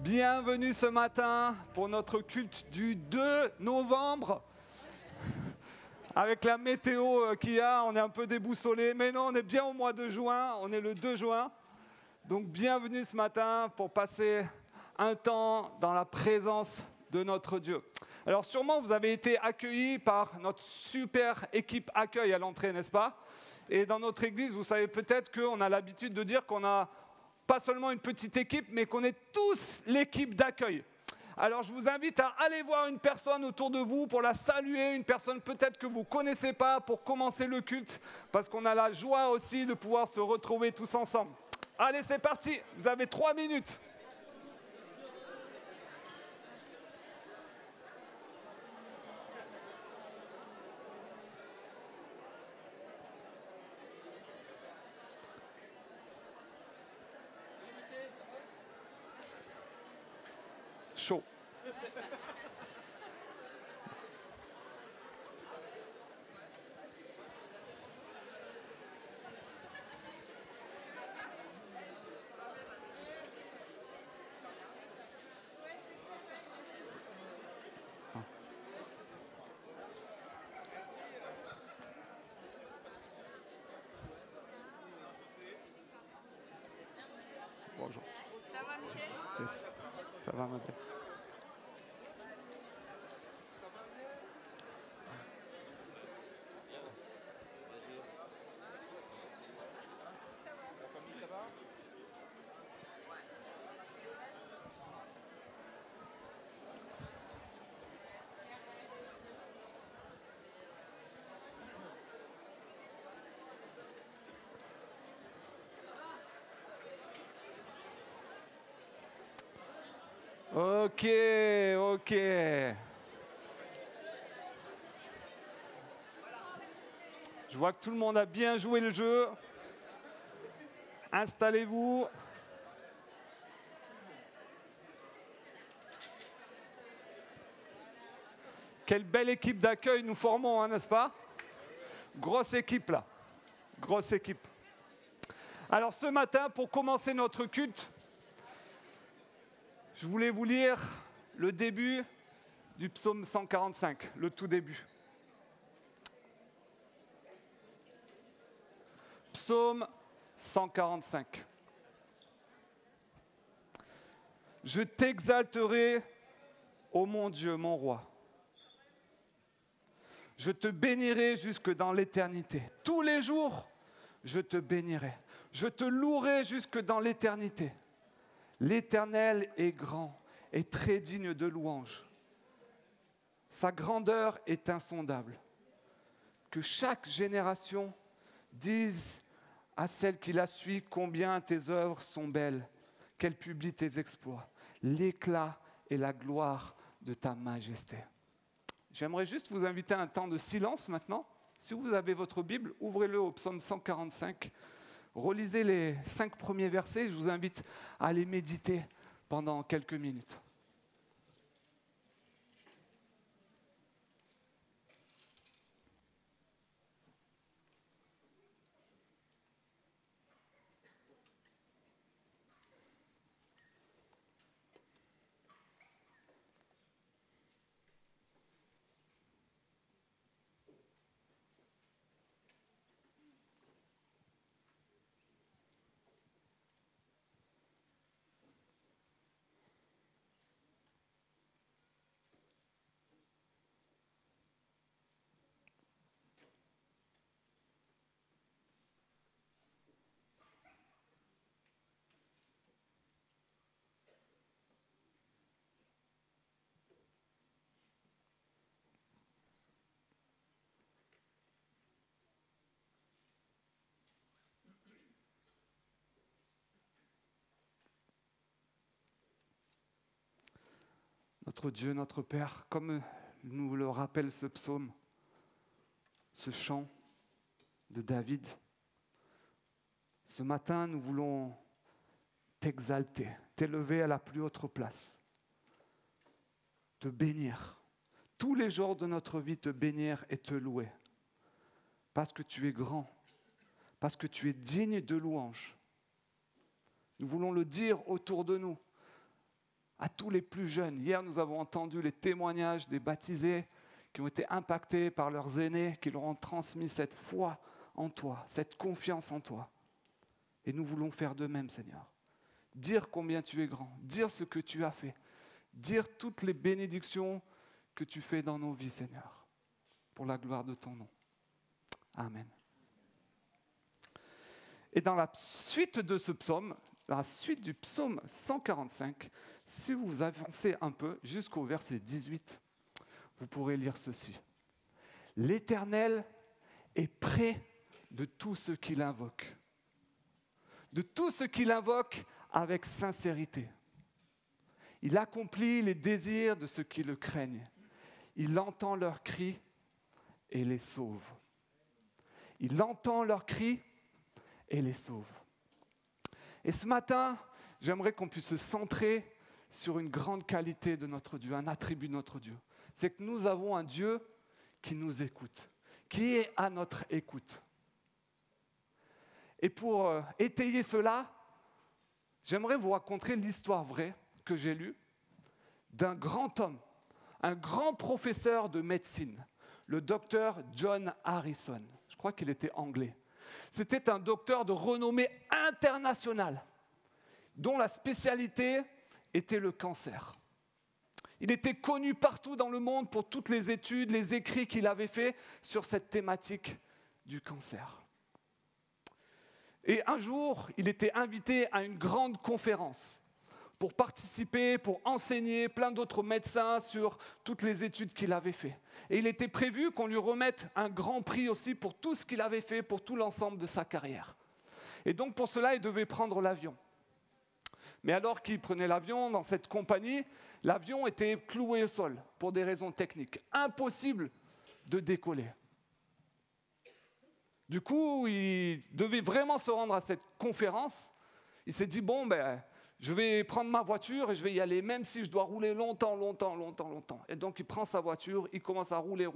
Bienvenue ce matin pour notre culte du 2 novembre. Avec la météo qu'il y a, on est un peu déboussolé, mais non, on est bien au mois de juin, on est le 2 juin. Donc bienvenue ce matin pour passer un temps dans la présence de notre Dieu. Alors sûrement vous avez été accueillis par notre super équipe accueil à l'entrée, n'est-ce pas? Et dans notre église, vous savez peut-être qu'on a l'habitude de dire qu'on a pas seulement une petite équipe, mais qu'on est tous l'équipe d'accueil. Alors je vous invite à aller voir une personne autour de vous pour la saluer, une personne peut-être que vous ne connaissez pas pour commencer le culte, parce qu'on a la joie aussi de pouvoir se retrouver tous ensemble. Allez, c'est parti, vous avez 3 minutes. Chaud. Bonjour. Ça va, Michel? Yes. Ça va, madame? Ok. Je vois que tout le monde a bien joué le jeu. Installez-vous. Quelle belle équipe d'accueil nous formons, hein, n'est-ce pas? Grosse équipe là. Grosse équipe. Alors ce matin, pour commencer notre culte, je voulais vous lire le début du psaume 145, le tout début. Psaume 145. Je t'exalterai, ô mon Dieu, mon roi. Je te bénirai jusque dans l'éternité. Tous les jours, je te bénirai. Je te louerai jusque dans l'éternité. L'Éternel est grand et très digne de louange. Sa grandeur est insondable. Que chaque génération dise à celle qui la suit combien tes œuvres sont belles, qu'elle publie tes exploits, l'éclat et la gloire de ta majesté. J'aimerais juste vous inviter à un temps de silence maintenant. Si vous avez votre Bible, ouvrez-le au psaume 145. Relisez les 5 premiers versets et je vous invite à les méditer pendant quelques minutes. Notre Dieu, notre Père, comme nous le rappelle ce psaume, ce chant de David, ce matin, nous voulons t'exalter, t'élever à la plus haute place, te bénir, tous les jours de notre vie, te bénir et te louer, parce que tu es grand, parce que tu es digne de louange. Nous voulons le dire autour de nous, à tous les plus jeunes. Hier, nous avons entendu les témoignages des baptisés qui ont été impactés par leurs aînés, qui leur ont transmis cette foi en toi, cette confiance en toi. Et nous voulons faire de même, Seigneur. Dire combien tu es grand, dire ce que tu as fait, dire toutes les bénédictions que tu fais dans nos vies, Seigneur, pour la gloire de ton nom. Amen. Et dans la suite de ce psaume, la suite du psaume 145, si vous avancez un peu jusqu'au verset 18, vous pourrez lire ceci. L'Éternel est près de tous ceux qui l'invoquent. De tous ceux qui l'invoquent avec sincérité. Il accomplit les désirs de ceux qui le craignent. Il entend leurs cris et les sauve. Il entend leurs cris et les sauve. Et ce matin, j'aimerais qu'on puisse se centrer sur une grande qualité de notre Dieu, un attribut de notre Dieu. C'est que nous avons un Dieu qui nous écoute, qui est à notre écoute. Et pour étayer cela, j'aimerais vous raconter l'histoire vraie que j'ai lue d'un grand homme, un grand professeur de médecine, le docteur John Harrison. Je crois qu'il était anglais. C'était un docteur de renommée internationale, dont la spécialité était le cancer. Il était connu partout dans le monde pour toutes les études, les écrits qu'il avait faits sur cette thématique du cancer. Et un jour, il était invité à une grande conférence pour participer, pour enseigner plein d'autres médecins sur toutes les études qu'il avait faites. Et il était prévu qu'on lui remette un grand prix aussi pour tout ce qu'il avait fait, pour tout l'ensemble de sa carrière. Et donc pour cela, il devait prendre l'avion. Mais alors qu'il prenait l'avion dans cette compagnie, l'avion était cloué au sol pour des raisons techniques. Impossible de décoller. Du coup, il devait vraiment se rendre à cette conférence. Il s'est dit, je vais prendre ma voiture et je vais y aller, même si je dois rouler longtemps. Et donc, il prend sa voiture, il commence à rouler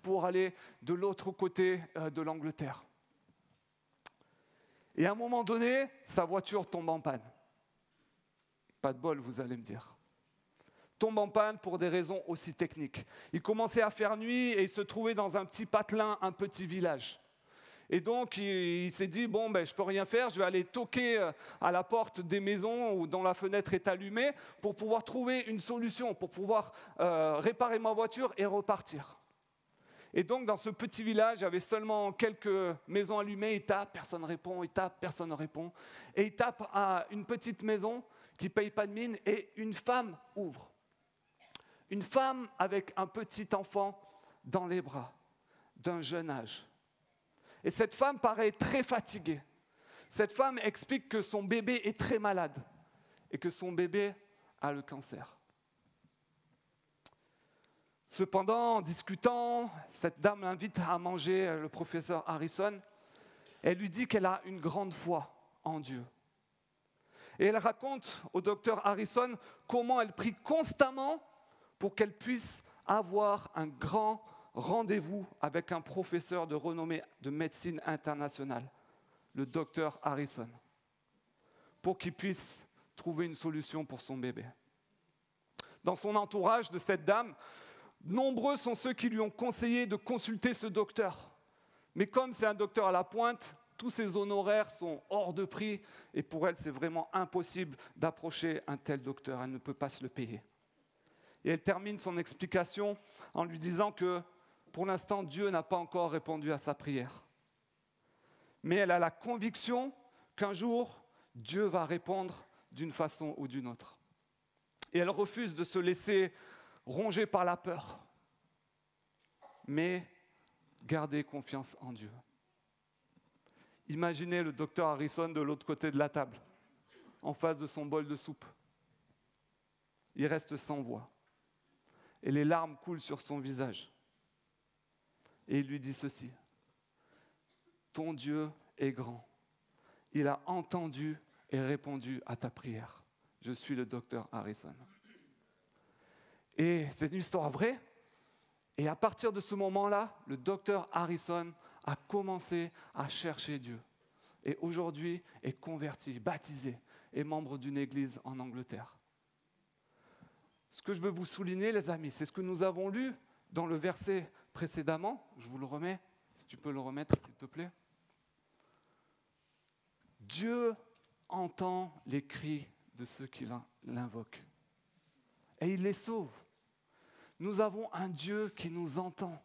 pour aller de l'autre côté de l'Angleterre. Et à un moment donné, sa voiture tombe en panne. Pas de bol, vous allez me dire. Tombe en panne pour des raisons aussi techniques. Il commençait à faire nuit et il se trouvait dans un petit patelin, un petit village. Et donc, il s'est dit, je ne peux rien faire, je vais aller toquer à la porte des maisons dont la fenêtre est allumée pour pouvoir trouver une solution, pour pouvoir réparer ma voiture et repartir. Et donc, dans ce petit village, il y avait seulement quelques maisons allumées. Il tape, personne ne répond, il tape, personne ne répond. Et il tape à une petite maison qui ne paye pas de mine et une femme ouvre. Une femme avec un petit enfant dans les bras, d'un jeune âge. Et cette femme paraît très fatiguée. Cette femme explique que son bébé est très malade et que son bébé a le cancer. Cependant, en discutant, cette dame l'invite à manger le professeur Harrison. Elle lui dit qu'elle a une grande foi en Dieu. Et elle raconte au docteur Harrison comment elle prie constamment pour qu'elle puisse avoir un grand rendez-vous avec un professeur de renommée de médecine internationale, le docteur Harrison, pour qu'il puisse trouver une solution pour son bébé. Dans son entourage de cette dame, nombreux sont ceux qui lui ont conseillé de consulter ce docteur. Mais comme c'est un docteur à la pointe, tous ses honoraires sont hors de prix et pour elle, c'est vraiment impossible d'approcher un tel docteur. Elle ne peut pas se le payer. Et elle termine son explication en lui disant que pour l'instant, Dieu n'a pas encore répondu à sa prière. Mais elle a la conviction qu'un jour, Dieu va répondre d'une façon ou d'une autre. Et elle refuse de se laisser ronger par la peur, mais garder confiance en Dieu. Imaginez le docteur Harrison de l'autre côté de la table, en face de son bol de soupe. Il reste sans voix. Et les larmes coulent sur son visage. Et il lui dit ceci. Ton Dieu est grand. Il a entendu et répondu à ta prière. Je suis le docteur Harrison. Et c'est une histoire vraie. Et à partir de ce moment-là, le docteur Harrison a commencé à chercher Dieu. Et aujourd'hui est converti, baptisé et membre d'une église en Angleterre. ce que je veux vous souligner, les amis, c'est ce que nous avons lu dans le verset précédemment. Je vous le remets, si tu peux le remettre, s'il te plaît. Dieu entend les cris de ceux qui l'invoquent. Et il les sauve. Nous avons un Dieu qui nous entend.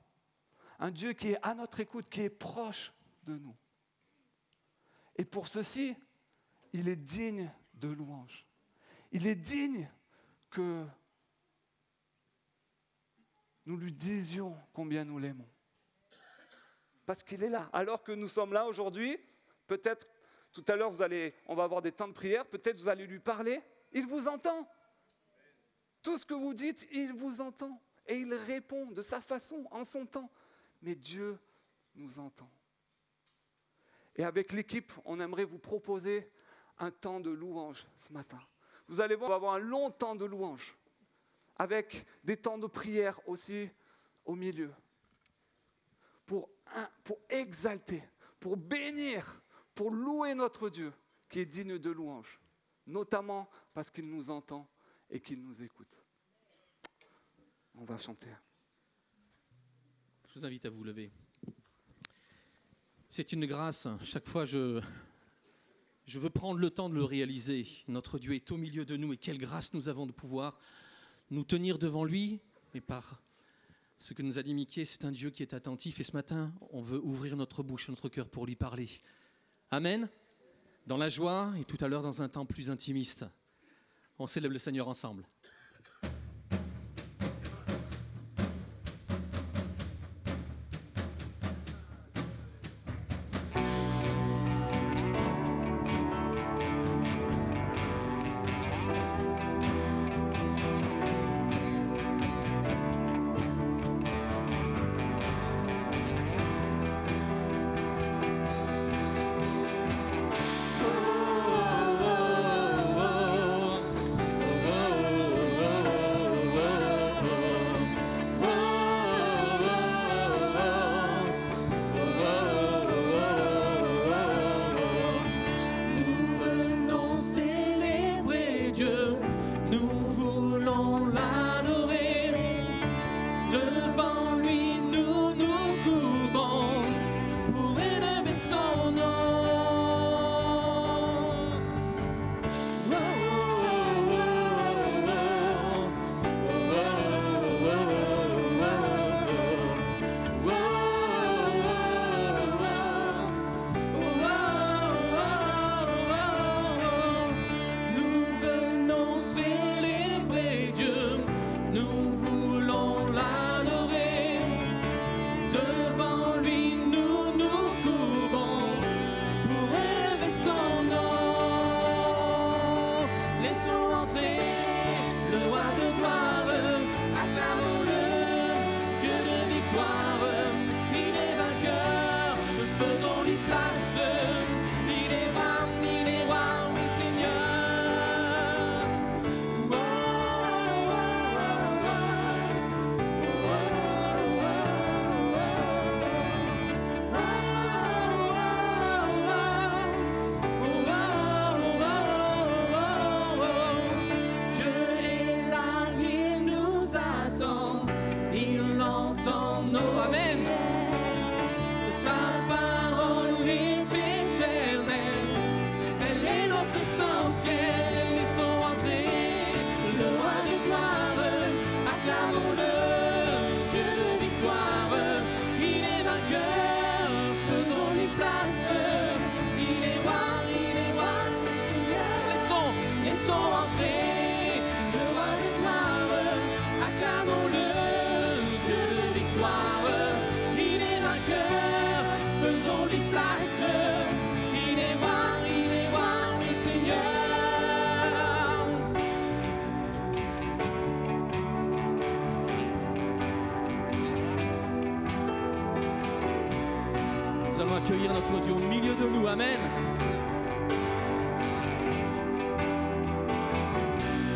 Un Dieu qui est à notre écoute, qui est proche de nous. Et pour ceci, il est digne de louange. Il est digne que nous lui disions combien nous l'aimons. Parce qu'il est là. Alors que nous sommes là aujourd'hui, peut-être tout à l'heure on va avoir des temps de prière, peut-être vous allez lui parler, il vous entend. Tout ce que vous dites, il vous entend. Et il répond de sa façon, en son temps. Mais Dieu nous entend. Et avec l'équipe, on aimerait vous proposer un temps de louange ce matin. Vous allez voir, on va avoir un long temps de louange, avec des temps de prière aussi au milieu, pour exalter, pour bénir, pour louer notre Dieu, qui est digne de louange, notamment parce qu'il nous entend et qu'il nous écoute. On va chanter. Je vous invite à vous lever. C'est une grâce. Chaque fois, je veux prendre le temps de le réaliser. Notre Dieu est au milieu de nous et quelle grâce nous avons de pouvoir nous tenir devant lui. Et par ce que nous a dit Mickey, c'est un Dieu qui est attentif. Et ce matin, on veut ouvrir notre bouche, notre cœur pour lui parler. Amen. Dans la joie et tout à l'heure dans un temps plus intimiste. On célèbre le Seigneur ensemble. Accueillir notre Dieu au milieu de nous, amen.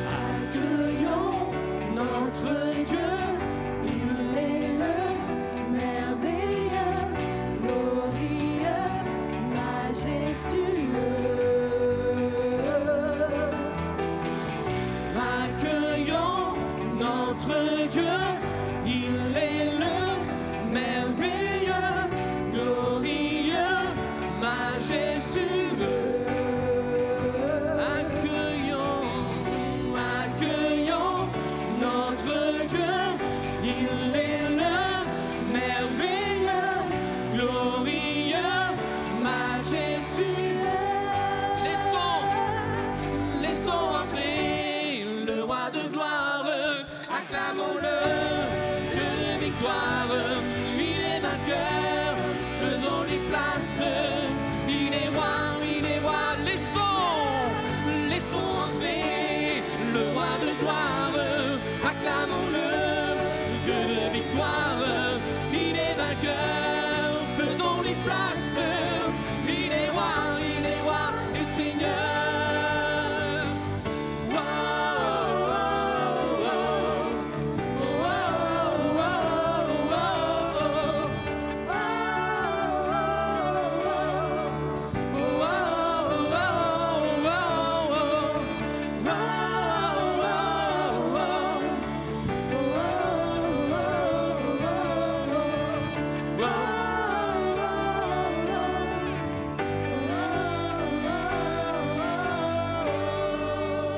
Accueillons notre Dieu, il est le merveilleux, glorieux, majestueux. Accueillons notre Dieu, il est le merveilleux, glorieux, majestueux. Accueillons, accueillons notre Dieu, il est le merveilleux, glorieux, majestueux. Laissons entrer le roi de gloire, acclamons-le, Dieu de victoire, il est vainqueur, faisons-lui place, il est roi, laissons entrer le roi de gloire, acclamons-le, Dieu de victoire, il est vainqueur, faisons-lui place, il est roi et Seigneur.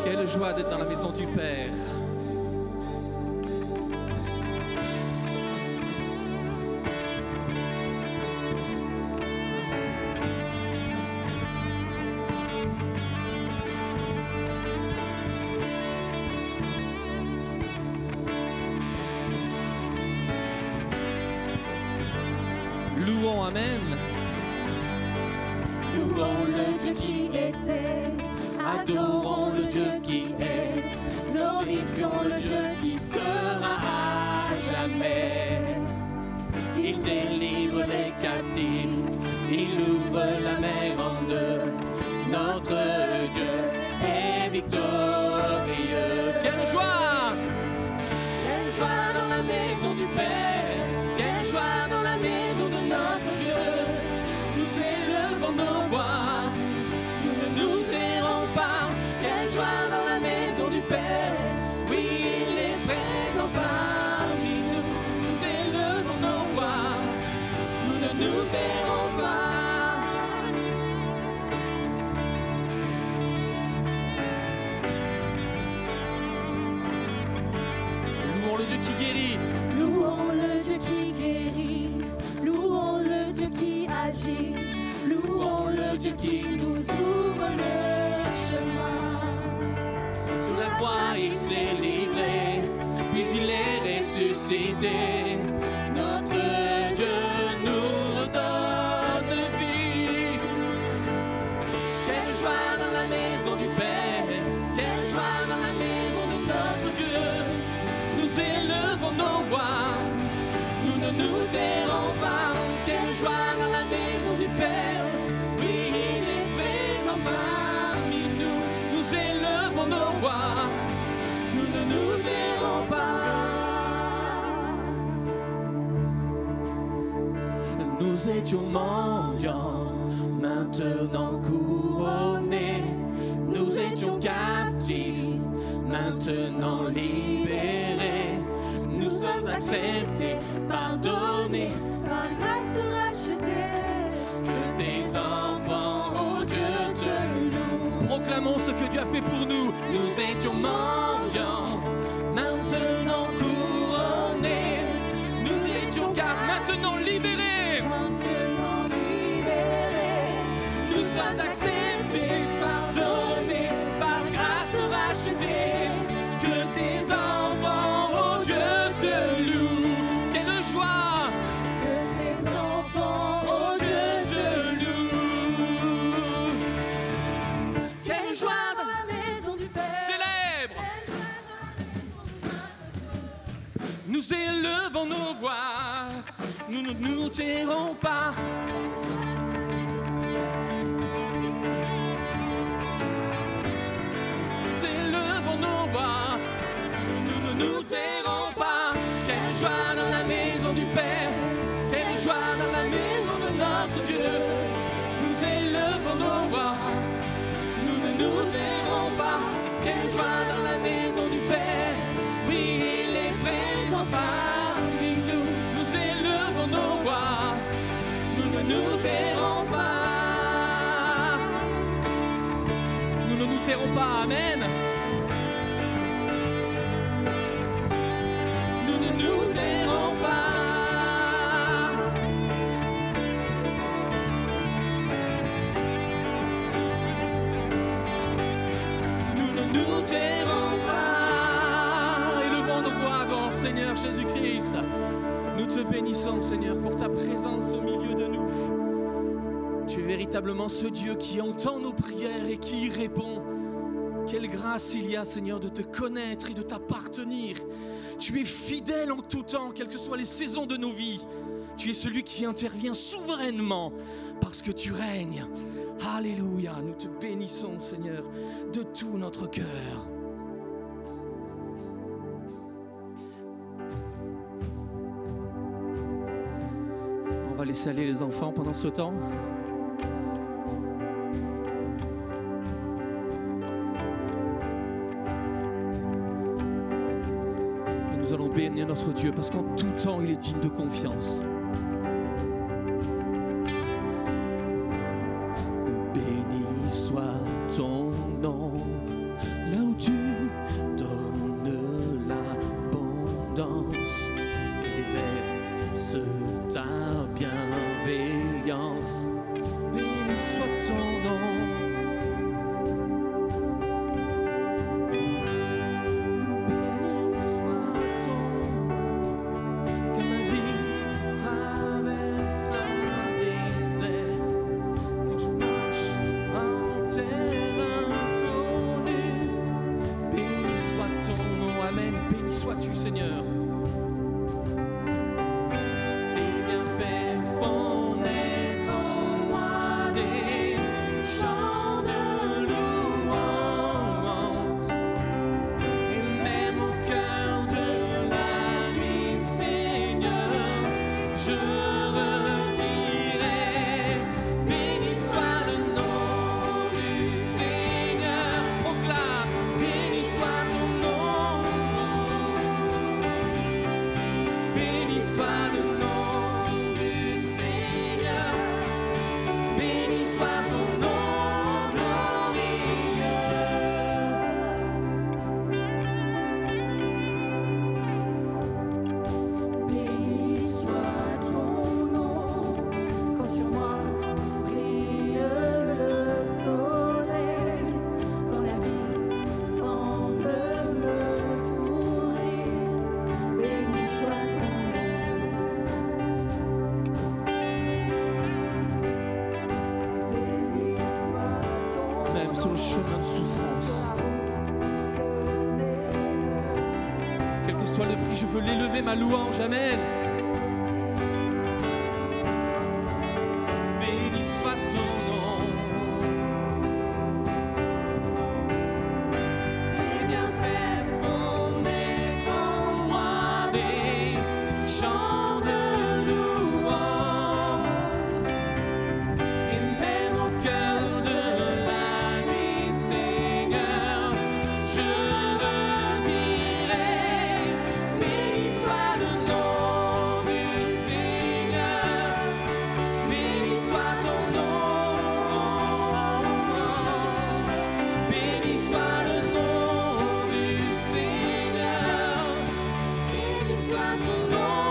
Quelle joie d'être dans la maison du Père. Louons, amen. Louons le Dieu qui était, adorons le Dieu qui est, glorifions le Dieu qui sera à jamais. Il délivre les captifs, il ouvre la mer en deux, notre Dieu est victorieux. Quelle joie! Quelle joie dans la maison du Père, quelle joie dans la maison de notre Dieu. Nous élevons nos voix, nous ne nous tairons pas. Quelle joie dans la maison du Père, oui, il est présent parmi nous. Nous élevons nos voix, nous ne nous tairons pas. Louons le Dieu qui guérit. Louons le Dieu qui guérit, louons le Dieu qui agit, louons le Dieu qui nous ouvre le chemin. Sur la croix, il s'est livré, puis il est ressuscité. Notre Dieu nous redonne vie. Quelle joie dans la maison du Père, quelle joie dans la maison de notre Dieu. Nous élevons nos voix, nous ne nous tairons pas. Quelle joie dans la maison du Père, oui, il est présent parmi nous. Nous élevons nos voix, nous ne nous tairons pas. Nous étions mendiants, maintenant couronnés. Nous étions captifs, maintenant libérés. Nous sommes acceptés, pardonnés, Par grâce rachetés, que tes enfants, oh Dieu, te louent. Proclamons ce que Dieu a fait pour nous. Nous étions mendiants, maintenant couronnés. Nous étions car maintenant libérés. maintenant libérés. Nous sommes acceptés, pardonnés, par grâce rachetés. Que tes enfants, oh Dieu, te louent. Quelle joie! Que tes enfants, oh Dieu, te loue. Quelle joie dans la maison du Père. célèbre! Quelle joie dans la maison de notre Dieu. Nous élevons nos voix, nous ne nous tairons pas. Nous élevons nos voix, nous ne nous tairons pas. Quelle joie dans la maison du Père, quelle joie dans la maison de notre Dieu. Nous élevons nos voix, nous ne nous tairons pas. Quelle joie dans la maison du Père, oui. bénissons, Seigneur, pour ta présence au milieu de nous. Tu es véritablement ce Dieu qui entend nos prières et qui y répond. Quelle grâce il y a, Seigneur, de te connaître et de t'appartenir. Tu es fidèle en tout temps, quelles que soient les saisons de nos vies. Tu es celui qui intervient souverainement parce que tu règnes. Alléluia, nous te bénissons, Seigneur, de tout notre cœur. On va laisser aller les enfants pendant ce temps. Et nous allons bénir notre Dieu parce qu'en tout temps, il est digne de confiance. Béni soit ton nom, là où tu donnes l'abondance et déverses ta bienveillance. Béni soit ton nom. Béni soit ton nom. Que ma vie traverse un désert, que je marche en terre inconnue. Béni soit ton nom, amen. Béni sois-tu, Seigneur. Tes bienfaits font naître en moi des chants de louange. Et même au cœur de la nuit, Seigneur, je redirai. Béni soit le nom du Seigneur. Proclame, béni soit ton nom. Béni soit le nom du Seigneur. Béni soit ton nom glorieux. Béni soit ton nom, quand sur moi brille le soleil, quand la vie semble me sourire. Béni soit ton nom. Béni soit ton nom. Même sur le chemin de souffrance, quel que soit le prix, je veux l'élever, ma louange, amen. Béni soit ton nom. Tes bienfaits font naître en moi des chants de louange. Et même au cœur de la nuit, Seigneur, je redirai. Béni soit le nom du Seigneur. Béni soit ton nom. Béni soit le nom du Seigneur. Béni soit ton nom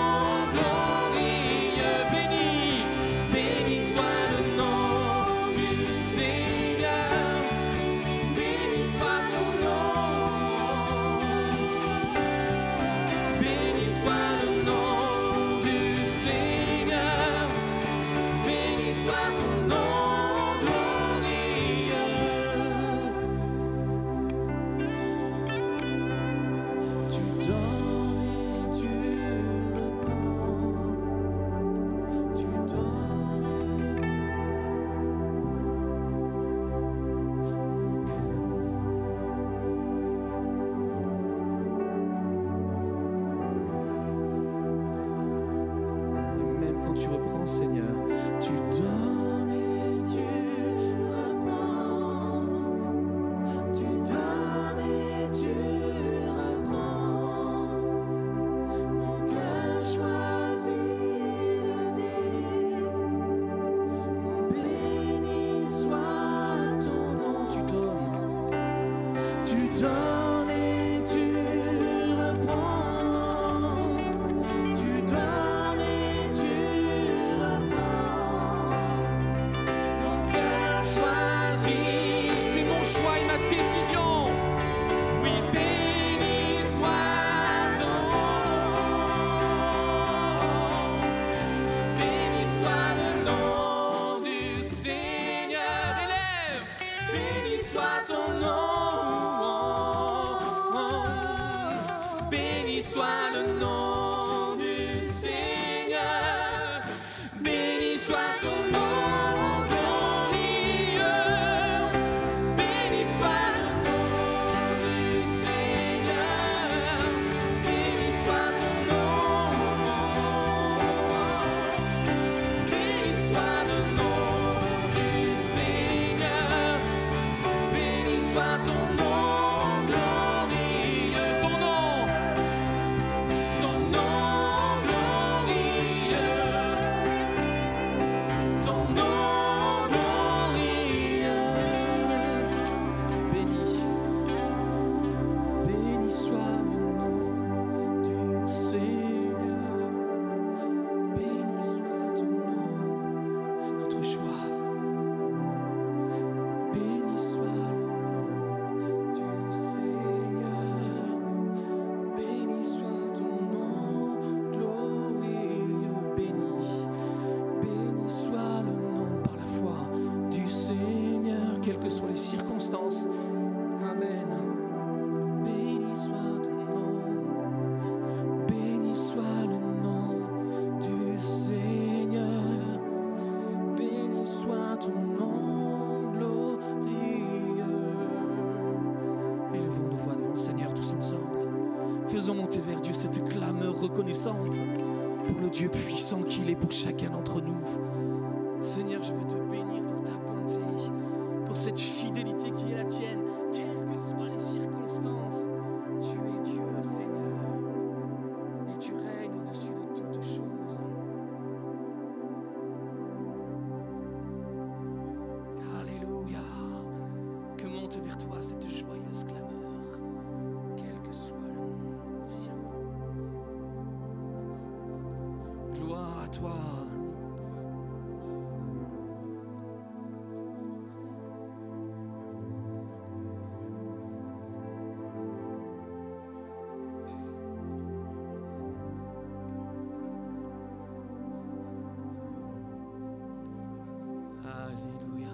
glorieux. Béni, béni soit le nom du Seigneur. Béni soit ton nom. Béni soit le nom du Seigneur. Béni soit ton nom glorieux. Tu donnes et tu reprends. Tu donnes et même quand tu reprends, Seigneur, tu donnes et tu reprends. Tu donnes et tu reprends. Mon cœur choisit de dire. Béni soit ton nom. Tu donnes et tu reprends. Tu donnes et tu reprends. soit le nom du Seigneur. Béni soit ton nom. C'est notre choix. Béni soit le nom du Seigneur. Béni soit ton nom glorieux. Béni soit le nom par la foi du Seigneur, quelles que soient les circonstances. Amen. Béni soit ton nom. Béni soit le nom du Seigneur. Béni soit ton nom glorieux. Élevons nos voix devant le Seigneur tous ensemble. Faisons monter vers Dieu cette clameur reconnaissante pour le Dieu puissant qu'il est pour chacun d'entre nous. Seigneur, je veux te bénir pour ta bonté, pour cette fidélité qui est la tienne, quelles que soient les circonstances. Tu es Dieu, Seigneur, et tu règnes au-dessus de toutes choses. Alléluia. Que monte vers toi cette joyeuse clameur, quel que soit le nom du ciel. Gloire à toi. Alléluia.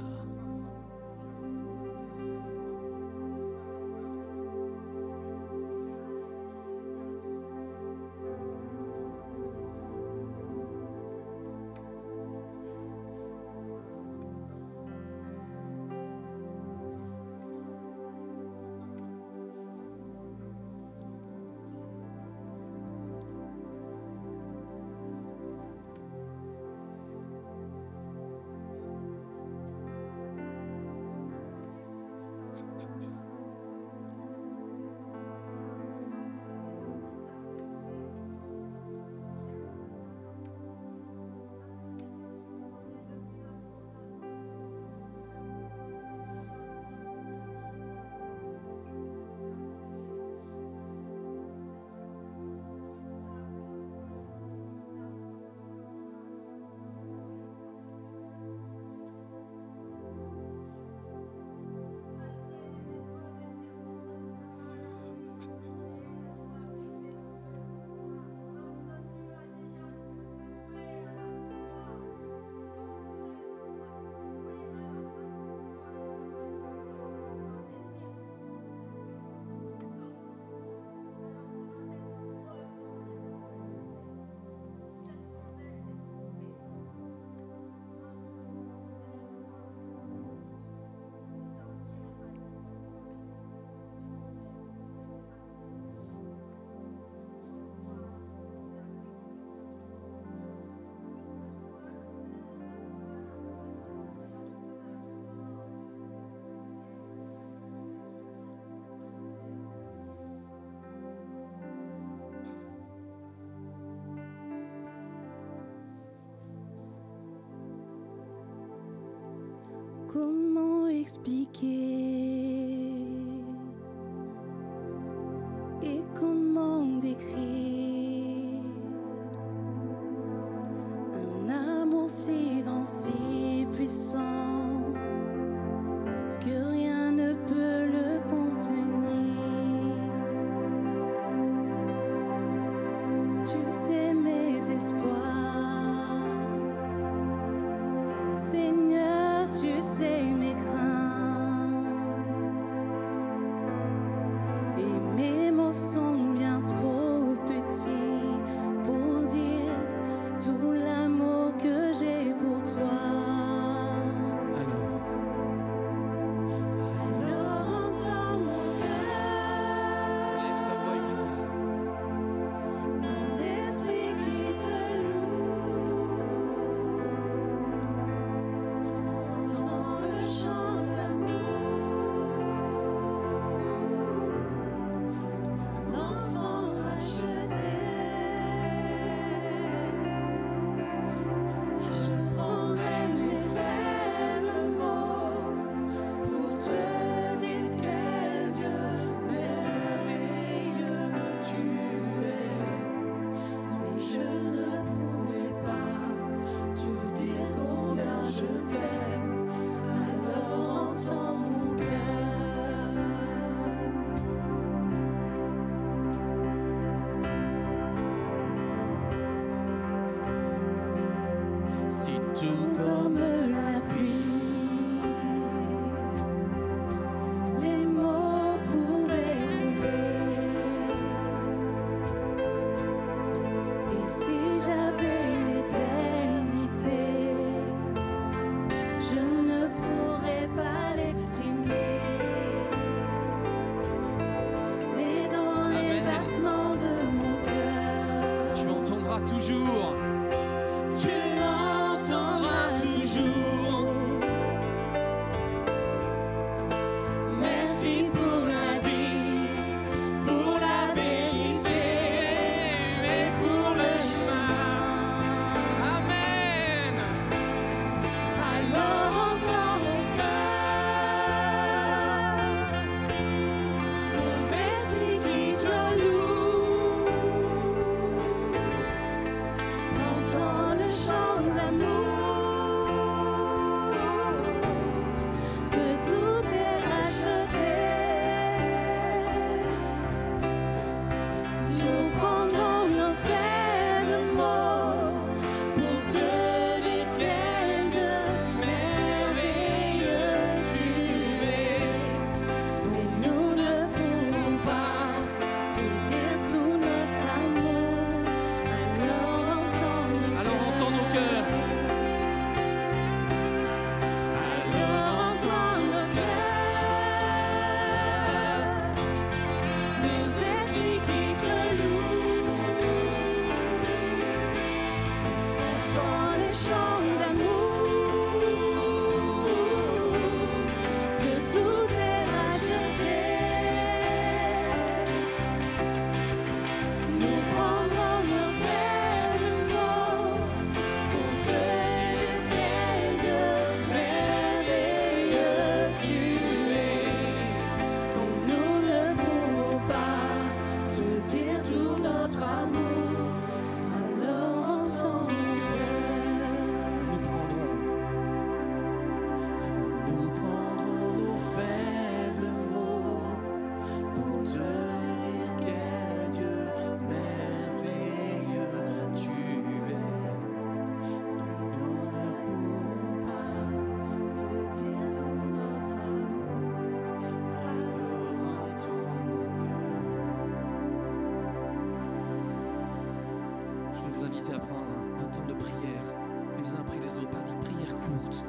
Comment expliquer et comment décrire un amour si grand, si puissant que rien ne peut le contenir. Tu sais mes espoirs, Seigneur, tu sais mes craintes, et mes mots sont bien trop petits pour dire tout l'amour que j'ai pour toi. Alors entends mon cœur, Lève ta voix, Église. mon esprit qui te loue. Entends le chant d'amour d'un toujours. Tu entendras toujours. Merci pour la vie, pour la vérité et pour le chemin. Amen. Alors entends mon cœur, nos esprits qui te louent. Entends le chant d'amour, de tout est racheté. Nous prendrons nos faibles mots pour te dire quel Dieu merveilleux tu es. Mais nous ne pourrons pas te dire tout notre amour. Alors entends Entends nos cœurs. alors entends nos cœurs, des esprits qui te louent. Entends les chants d'amour, de tout est racheté. Nous prendrons nos faibles mots pour te dire quel Dieu merveilleux tu es. Et nous ne pourrons pas te dire tout notre amour. Alors entends mon cœur. Nous prendrons. Nous prendrons nos faibles mots pour te dire quel Dieu merveilleux tu es. Nous ne pourrons pas te dire tout notre amour. Alors entends mon Je vais vous inviter à prendre un temps de prière, les uns après les autres, par des prières courtes.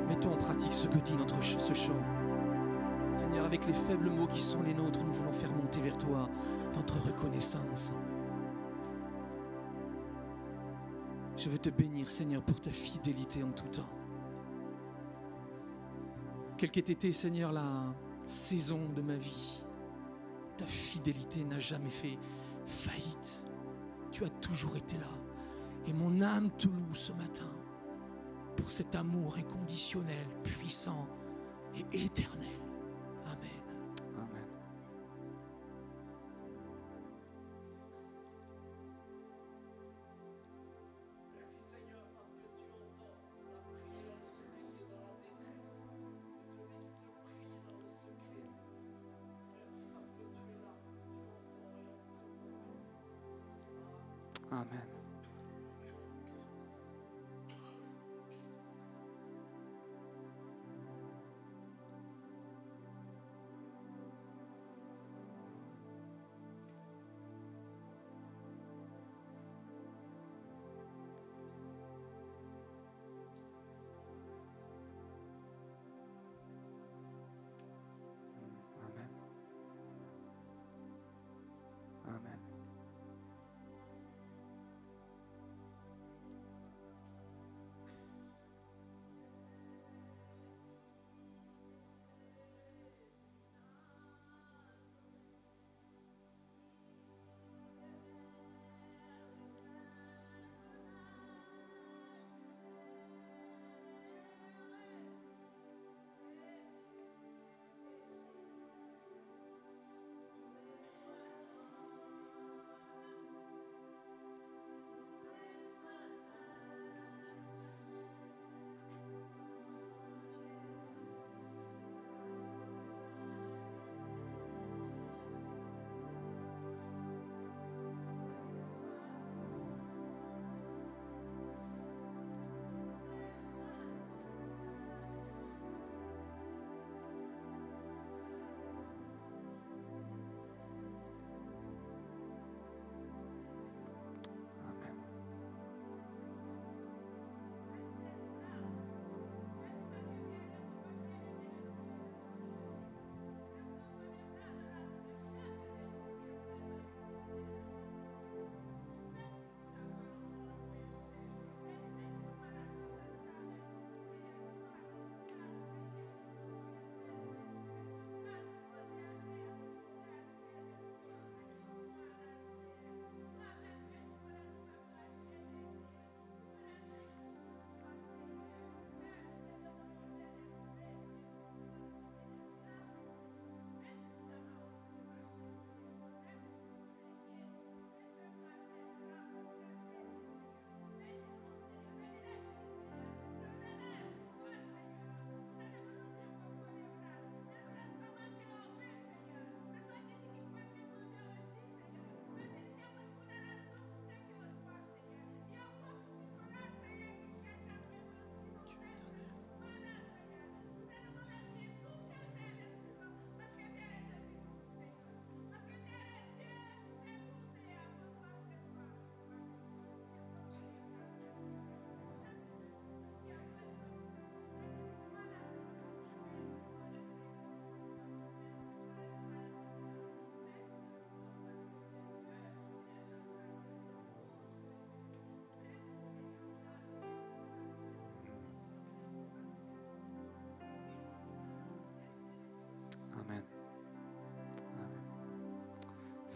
Mettons en pratique ce que dit ce chant. Seigneur, avec les faibles mots qui sont les nôtres, nous voulons faire monter vers toi notre reconnaissance. Je veux te bénir, Seigneur, pour ta fidélité en tout temps. Quelle qu'ait été, Seigneur, la saison de ma vie, ta fidélité n'a jamais fait faillite. Tu as toujours été là. Et mon âme te loue ce matin pour cet amour inconditionnel, puissant et éternel. Amen. Amen. Amen. Amen. Amen.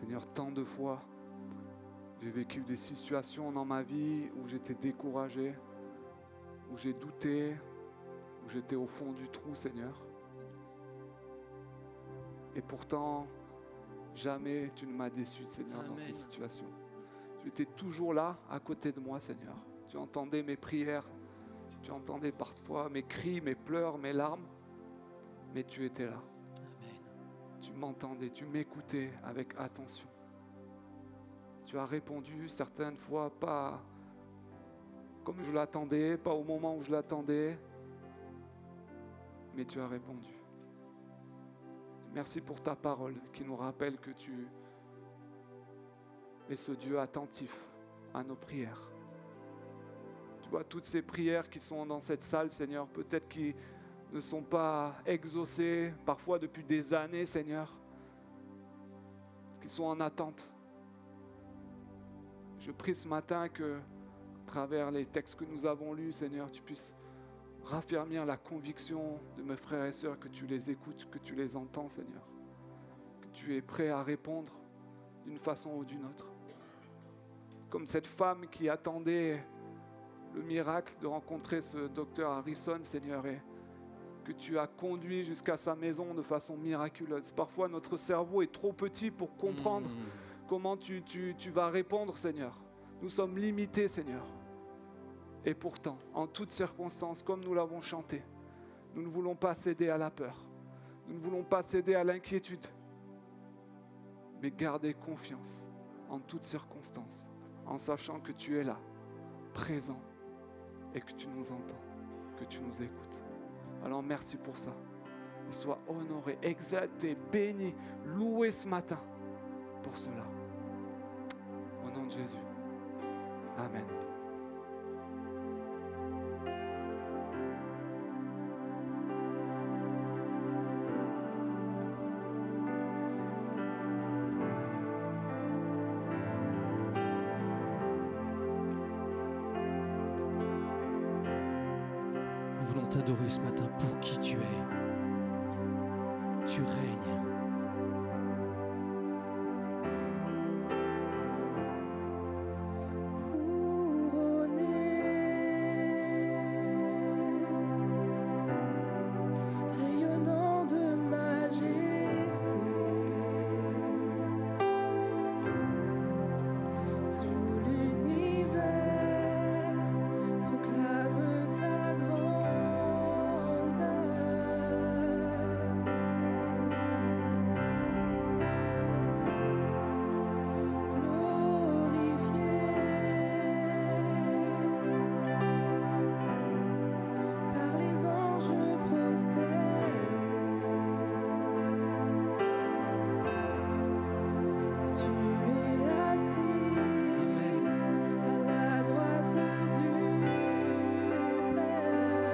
Seigneur, tant de fois, j'ai vécu des situations dans ma vie où j'étais découragé, où j'ai douté, où j'étais au fond du trou, Seigneur. Et pourtant, jamais tu ne m'as déçu, Seigneur, dans ces situations. Tu étais toujours là, à côté de moi, Seigneur. Tu entendais mes prières, tu entendais parfois mes cris, mes pleurs, mes larmes, mais tu étais là. Amen. Tu m'entendais, tu m'écoutais avec attention. Tu as répondu certaines fois, pas comme je l'attendais, pas au moment où je l'attendais, mais tu as répondu. Merci pour ta parole qui nous rappelle que tu es ce Dieu attentif à nos prières. Tu vois, toutes ces prières qui sont dans cette salle, Seigneur, peut-être qui ne sont pas exaucées, parfois depuis des années, Seigneur, qui sont en attente. Je prie ce matin que, à travers les textes que nous avons lus, Seigneur, tu puisses raffermir la conviction de mes frères et sœurs que tu les écoutes, que tu les entends, Seigneur. Que tu es prêt à répondre d'une façon ou d'une autre. Comme cette femme qui attendait le miracle de rencontrer ce docteur Harrison, Seigneur, et que tu as conduit jusqu'à sa maison de façon miraculeuse. Parfois, notre cerveau est trop petit pour comprendre comment tu vas répondre, Seigneur. Nous sommes limités, Seigneur. Et pourtant, en toutes circonstances, comme nous l'avons chanté, nous ne voulons pas céder à la peur. Nous ne voulons pas céder à l'inquiétude. Mais garder confiance en toutes circonstances, en sachant que tu es là, présent, et que tu nous entends, que tu nous écoutes. Alors merci pour ça. Il soit honoré, exalté, béni, loué ce matin pour cela. Au nom de Jésus. Amen. Nous voulons t'adorer ce matin pour qui tu es. Tu règnes. Rayonnant de majesté, tout l'univers proclame ta grandeur. Glorifié par les anges prosternés, tu es assis à la droite du Père.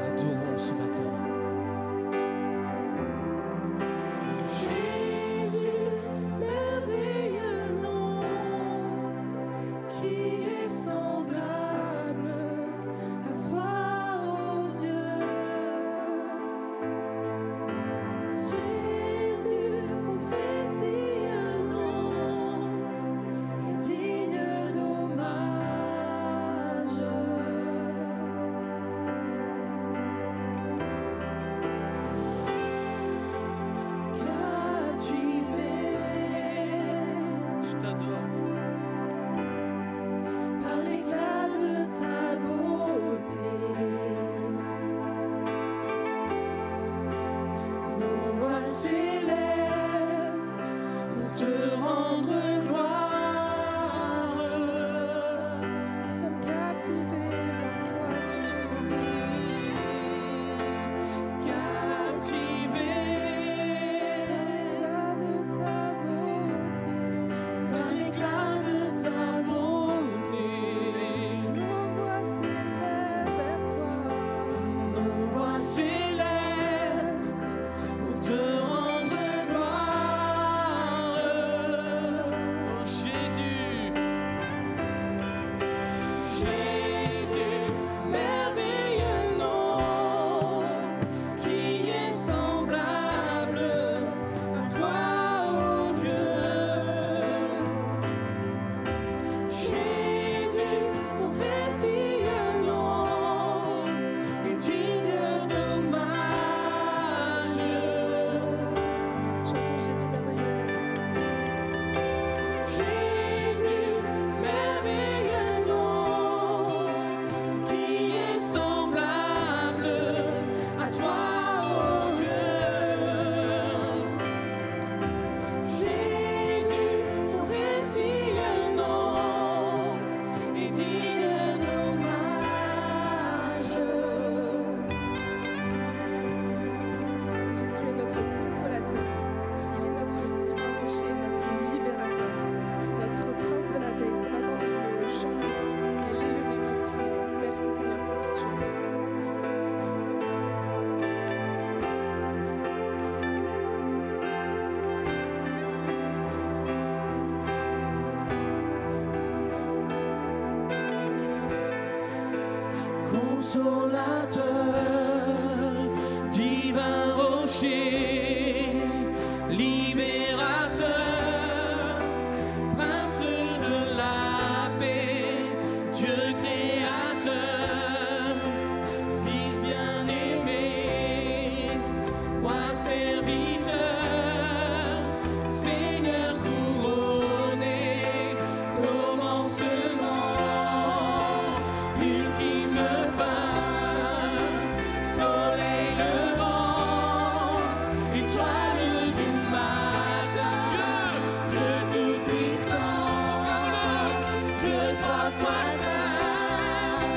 Adorons ce matin. Jésus, merveilleux nom, qui est semblable à toi, ô Dieu. Jésus, ton précieux nom est digne d'hommage. Captivé Je t'adore. par l'éclat de ta beauté, nos voix s'élèvent pour te rendre gloire. Nous sommes captivés par toi, Seigneur. Captivés par l'éclat de ta beauté, par l'éclat consolateur, divin rocher, libérateur, prince de la paix, Dieu créateur, fils bien-aimé, roi serviteur, Seigneur couronné, commencement, ultime fin, soleil levant, étoile du matin, Dieu tout-puissant, Dieu trois fois saint,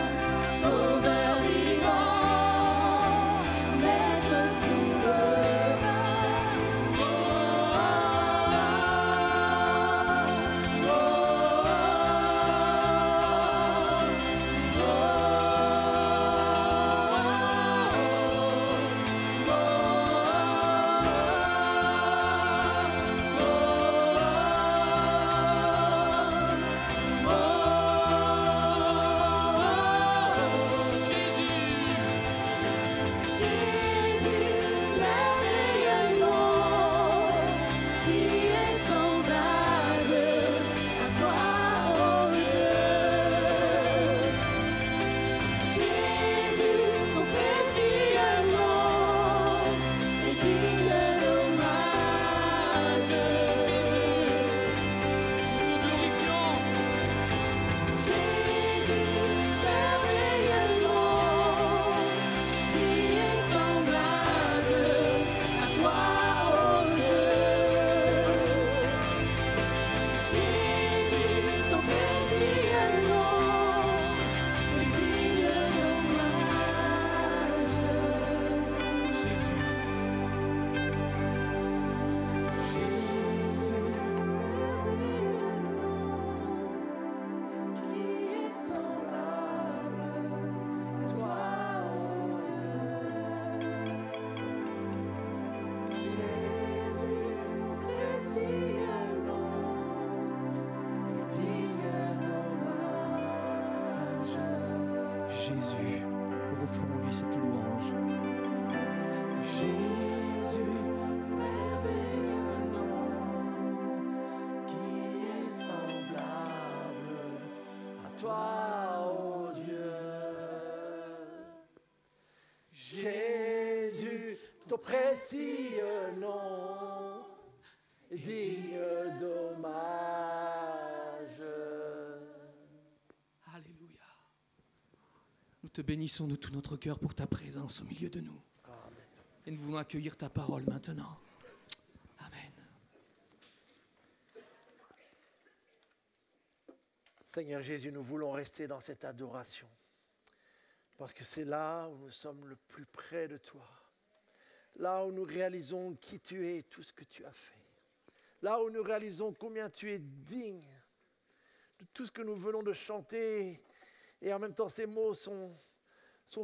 sauveur vivant, maître souverain. Jésus, merveilleux nom, qui est semblable à toi, ô Dieu. Jésus, ton précieux nom est digne d'hommage. Jésus, nous te glorifions. Jésus, merveilleux nom, qui est semblable à toi, ô Dieu. Jésus, ton précieux nom est digne d'hommage. Jésus, qui est semblable à toi, ô Dieu. Jésus, ton précieux nom est digne d'hommage. Jésus, refons-lui cette louange. Jésus, merveilleux nom, qui est semblable à toi, ô Dieu. Jésus, ton précieux nom est digne d'hommage. Alléluia. Nous te bénissons de tout notre cœur pour ta présence au milieu de nous. Et nous voulons accueillir ta parole maintenant. Amen. Seigneur Jésus, nous voulons rester dans cette adoration parce que c'est là où nous sommes le plus près de toi, là où nous réalisons qui tu es et tout ce que tu as fait, là où nous réalisons combien tu es digne de tout ce que nous venons de chanter, et en même temps ces mots sont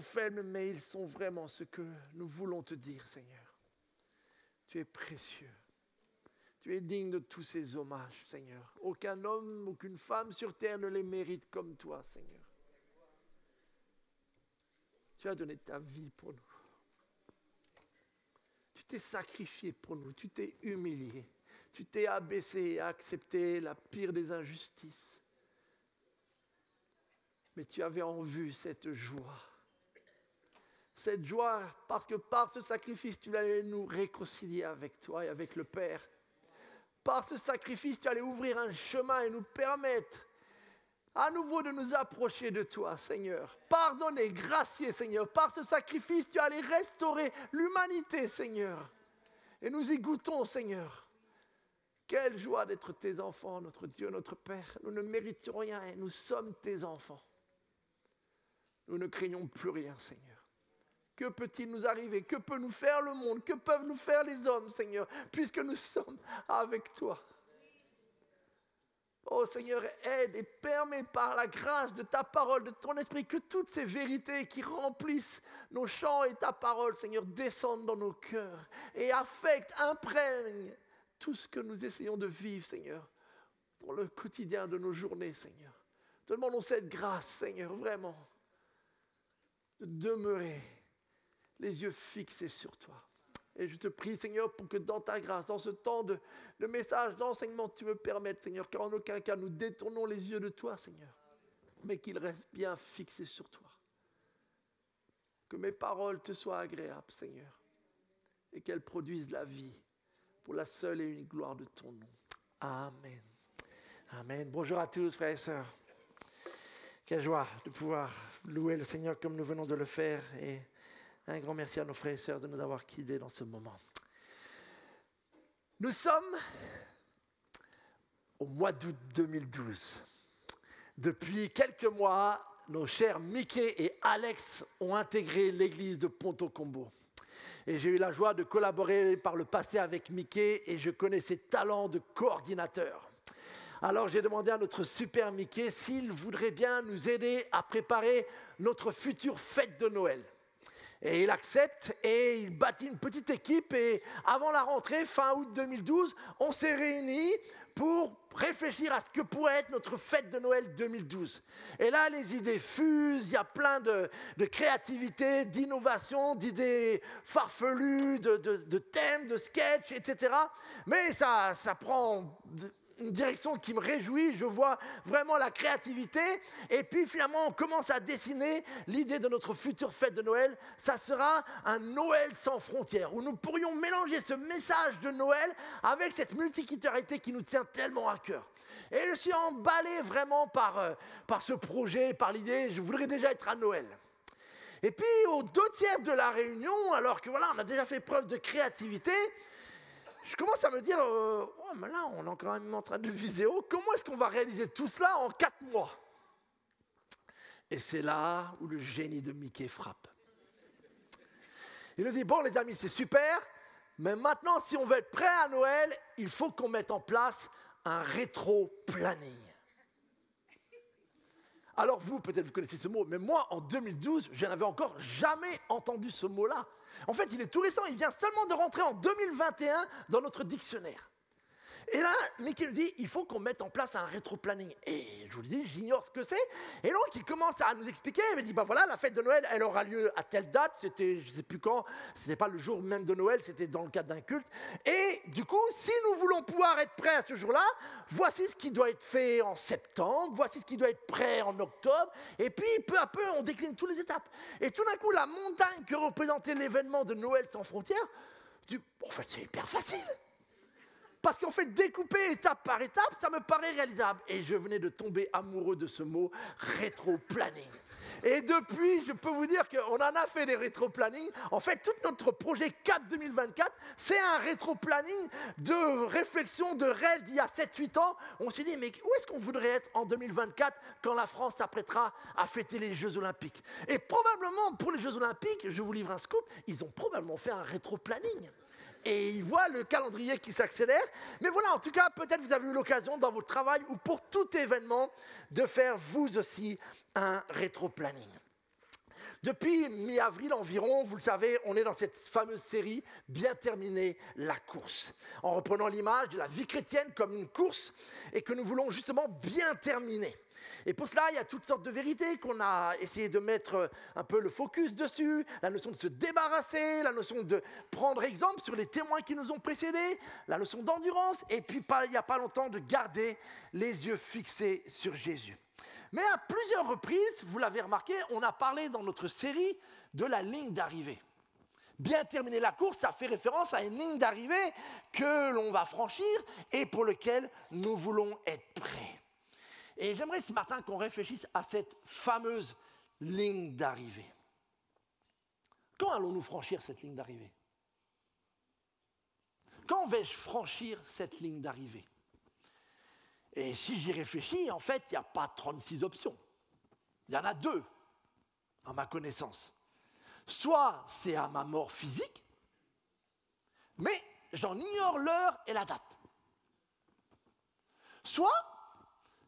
faibles, mais ils sont vraiment ce que nous voulons te dire, Seigneur. Tu es précieux. Tu es digne de tous ces hommages, Seigneur. Aucun homme, aucune femme sur terre ne les mérite comme toi, Seigneur. Tu as donné ta vie pour nous. Tu t'es sacrifié pour nous. Tu t'es humilié. Tu t'es abaissé et accepté la pire des injustices. Mais tu avais en vue cette joie. Cette joie parce que par ce sacrifice, tu allais nous réconcilier avec toi et avec le Père. Par ce sacrifice, tu allais ouvrir un chemin et nous permettre à nouveau de nous approcher de toi, Seigneur. Pardonner, gracier, Seigneur. Par ce sacrifice, tu allais restaurer l'humanité, Seigneur. Et nous y goûtons, Seigneur. Quelle joie d'être tes enfants, notre Dieu, notre Père. Nous ne méritions rien et nous sommes tes enfants. Nous ne craignons plus rien, Seigneur. Que peut-il nous arriver? Que peut nous faire le monde? Que peuvent nous faire les hommes, Seigneur, puisque nous sommes avec toi? Oh Seigneur, aide et permets par la grâce de ta parole, de ton esprit, que toutes ces vérités qui remplissent nos chants et ta parole, Seigneur, descendent dans nos cœurs et affectent, imprègnent tout ce que nous essayons de vivre, Seigneur, pour le quotidien de nos journées, Seigneur. Te demandons cette grâce, Seigneur, vraiment. de demeurer les yeux fixés sur toi. Et je te prie, Seigneur, pour que dans ta grâce, dans ce temps de message, d'enseignement, tu me permettes, Seigneur, qu'en aucun cas nous détournons les yeux de toi, Seigneur, mais qu'ils restent bien fixés sur toi. Que mes paroles te soient agréables, Seigneur, et qu'elles produisent la vie pour la seule et unique gloire de ton nom. Amen. Amen. Bonjour à tous, frères et sœurs. Quelle joie de pouvoir louer le Seigneur comme nous venons de le faire. Et un grand merci à nos frères et sœurs de nous avoir guidés dans ce moment. Nous sommes au mois d'août 2012. Depuis quelques mois, nos chers Mickey et Alex ont intégré l'église de Ponto Combo. Et j'ai eu la joie de collaborer par le passé avec Mickey et je connais ses talents de coordinateur. Alors j'ai demandé à notre super Mickey s'il voudrait bien nous aider à préparer notre future fête de Noël. Et il accepte et il bâtit une petite équipe et avant la rentrée, fin août 2012, on s'est réunis pour réfléchir à ce que pourrait être notre fête de Noël 2012. Et là, les idées fusent, il y a plein de créativité, d'innovation, d'idées farfelues, de thèmes, de sketchs, etc. Mais ça prend une direction qui me réjouit, je vois vraiment la créativité. Et puis finalement, on commence à dessiner l'idée de notre future fête de Noël. Ça sera un Noël sans frontières, où nous pourrions mélanger ce message de Noël avec cette multiculturalité qui nous tient tellement à cœur. Et je suis emballé vraiment par ce projet, par l'idée, je voudrais déjà être à Noël. Et puis, aux 2/3 de la réunion, alors que voilà, on a déjà fait preuve de créativité, je commence à me dire, oh, mais là, on est quand même en train de viser haut. Comment est-ce qu'on va réaliser tout cela en 4 mois? Et c'est là où le génie de Mickey frappe. Il nous dit, bon les amis, c'est super, mais maintenant, si on veut être prêt à Noël, il faut qu'on mette en place un rétro-planning. Alors vous, peut-être vous connaissez ce mot, mais moi, en 2012, je n'avais encore jamais entendu ce mot-là. En fait, il est tout récent, il vient seulement de rentrer en 2021 dans notre dictionnaire. Et là, Mickey nous dit, il faut qu'on mette en place un rétro-planning. Et je vous le dis, j'ignore ce que c'est. Et donc, il commence à nous expliquer. Il me dit, voilà, la fête de Noël, elle aura lieu à telle date. C'était, je ne sais plus quand, c'était pas le jour même de Noël, c'était dans le cadre d'un culte. Et du coup, si nous voulons pouvoir être prêts à ce jour-là, voici ce qui doit être fait en septembre, voici ce qui doit être prêt en octobre. Et puis, peu à peu, on décline toutes les étapes. Et tout d'un coup, la montagne que représentait l'événement de Noël sans frontières, en fait, c'est hyper facile. Parce qu'en fait, découper étape par étape, ça me paraît réalisable. Et je venais de tomber amoureux de ce mot rétro-planning. Et depuis, je peux vous dire qu'on en a fait des rétro-planning. En fait, tout notre projet CAP 2024, c'est un rétro-planning de réflexion, de rêve d'il y a 7-8 ans. On s'est dit, mais où est-ce qu'on voudrait être en 2024 quand la France s'apprêtera à fêter les Jeux Olympiques? Et probablement, pour les Jeux Olympiques, je vous livre un scoop, ils ont probablement fait un rétro-planning. Et ils voient le calendrier qui s'accélère. Mais voilà, en tout cas, peut-être vous avez eu l'occasion dans votre travail ou pour tout événement de faire vous aussi un rétro-planning. Depuis mi-avril environ, vous le savez, on est dans cette fameuse série « Bien terminer la course ». En reprenant l'image de la vie chrétienne comme une course et que nous voulons justement bien terminer. Et pour cela, il y a toutes sortes de vérités qu'on a essayé de mettre un peu le focus dessus, la notion de se débarrasser, la notion de prendre exemple sur les témoins qui nous ont précédés, la notion d'endurance, et puis il n'y a pas longtemps de garder les yeux fixés sur Jésus. Mais à plusieurs reprises, vous l'avez remarqué, on a parlé dans notre série de la ligne d'arrivée. Bien terminer la course, ça fait référence à une ligne d'arrivée que l'on va franchir et pour laquelle nous voulons être prêts. Et j'aimerais ce matin qu'on réfléchisse à cette fameuse ligne d'arrivée. Quand allons-nous franchir cette ligne d'arrivée? Quand vais-je franchir cette ligne d'arrivée? Et si j'y réfléchis, en fait, il n'y a pas 36 options. Il y en a 2, à ma connaissance. Soit c'est à ma mort physique, mais j'en ignore l'heure et la date. Soit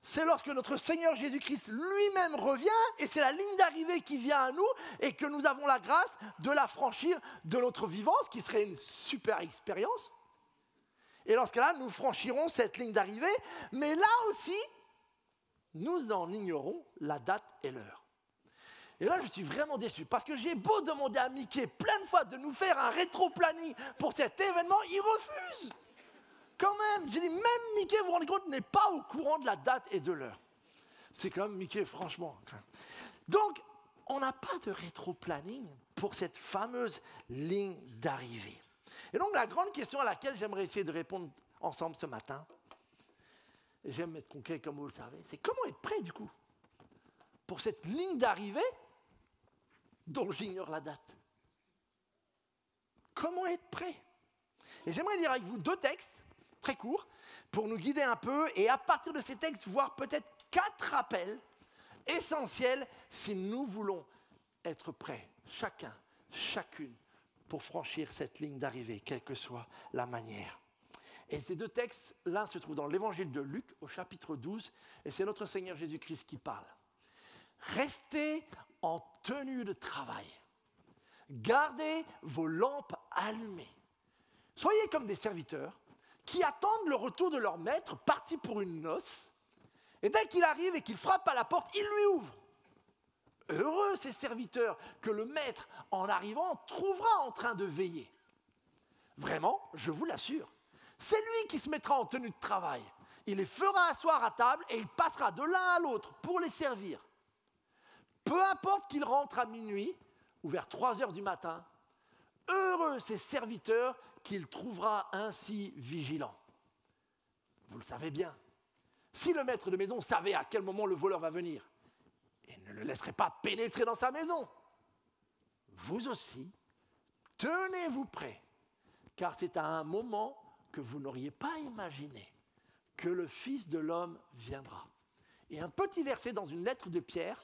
c'est lorsque notre Seigneur Jésus-Christ lui-même revient et c'est la ligne d'arrivée qui vient à nous et que nous avons la grâce de la franchir de notre vivant, ce qui serait une super expérience. Et dans ce cas-là, nous franchirons cette ligne d'arrivée, mais là aussi, nous en ignorons la date et l'heure. Et là, je suis vraiment déçu, parce que j'ai beau demander à Mickey plein de fois de nous faire un rétro-planning pour cet événement, il refuse. Quand même, j'ai dit, même Mickey, vous vous rendez compte, n'est pas au courant de la date et de l'heure. C'est quand même Mickey, franchement. Donc, on n'a pas de rétro-planning pour cette fameuse ligne d'arrivée. Et donc, la grande question à laquelle j'aimerais essayer de répondre ensemble ce matin, et j'aime être concret comme vous le savez, c'est comment être prêt du coup pour cette ligne d'arrivée dont j'ignore la date. Comment être prêt? Et j'aimerais lire avec vous 2 textes très courts pour nous guider un peu et à partir de ces textes voir peut-être 4 rappels essentiels si nous voulons être prêts, chacun, chacune, pour franchir cette ligne d'arrivée, quelle que soit la manière. Et ces 2 textes, l'un se trouve dans l'évangile de Luc au chapitre 12, et c'est notre Seigneur Jésus-Christ qui parle. Restez en tenue de travail. Gardez vos lampes allumées. Soyez comme des serviteurs qui attendent le retour de leur maître parti pour une noce, et dès qu'il arrive et qu'il frappe à la porte, il lui ouvre. Heureux ces serviteurs que le maître, en arrivant, trouvera en train de veiller. Vraiment, je vous l'assure, c'est lui qui se mettra en tenue de travail. Il les fera asseoir à table et il passera de l'un à l'autre pour les servir. Peu importe qu'il rentre à minuit ou vers 3 heures du matin, heureux ces serviteurs qu'il trouvera ainsi vigilants. Vous le savez bien, si le maître de maison savait à quel moment le voleur va venir, il ne le laisserait pas pénétrer dans sa maison. Vous aussi, tenez-vous prêts, car c'est à un moment que vous n'auriez pas imaginé que le Fils de l'homme viendra. Et un petit verset dans une lettre de Pierre,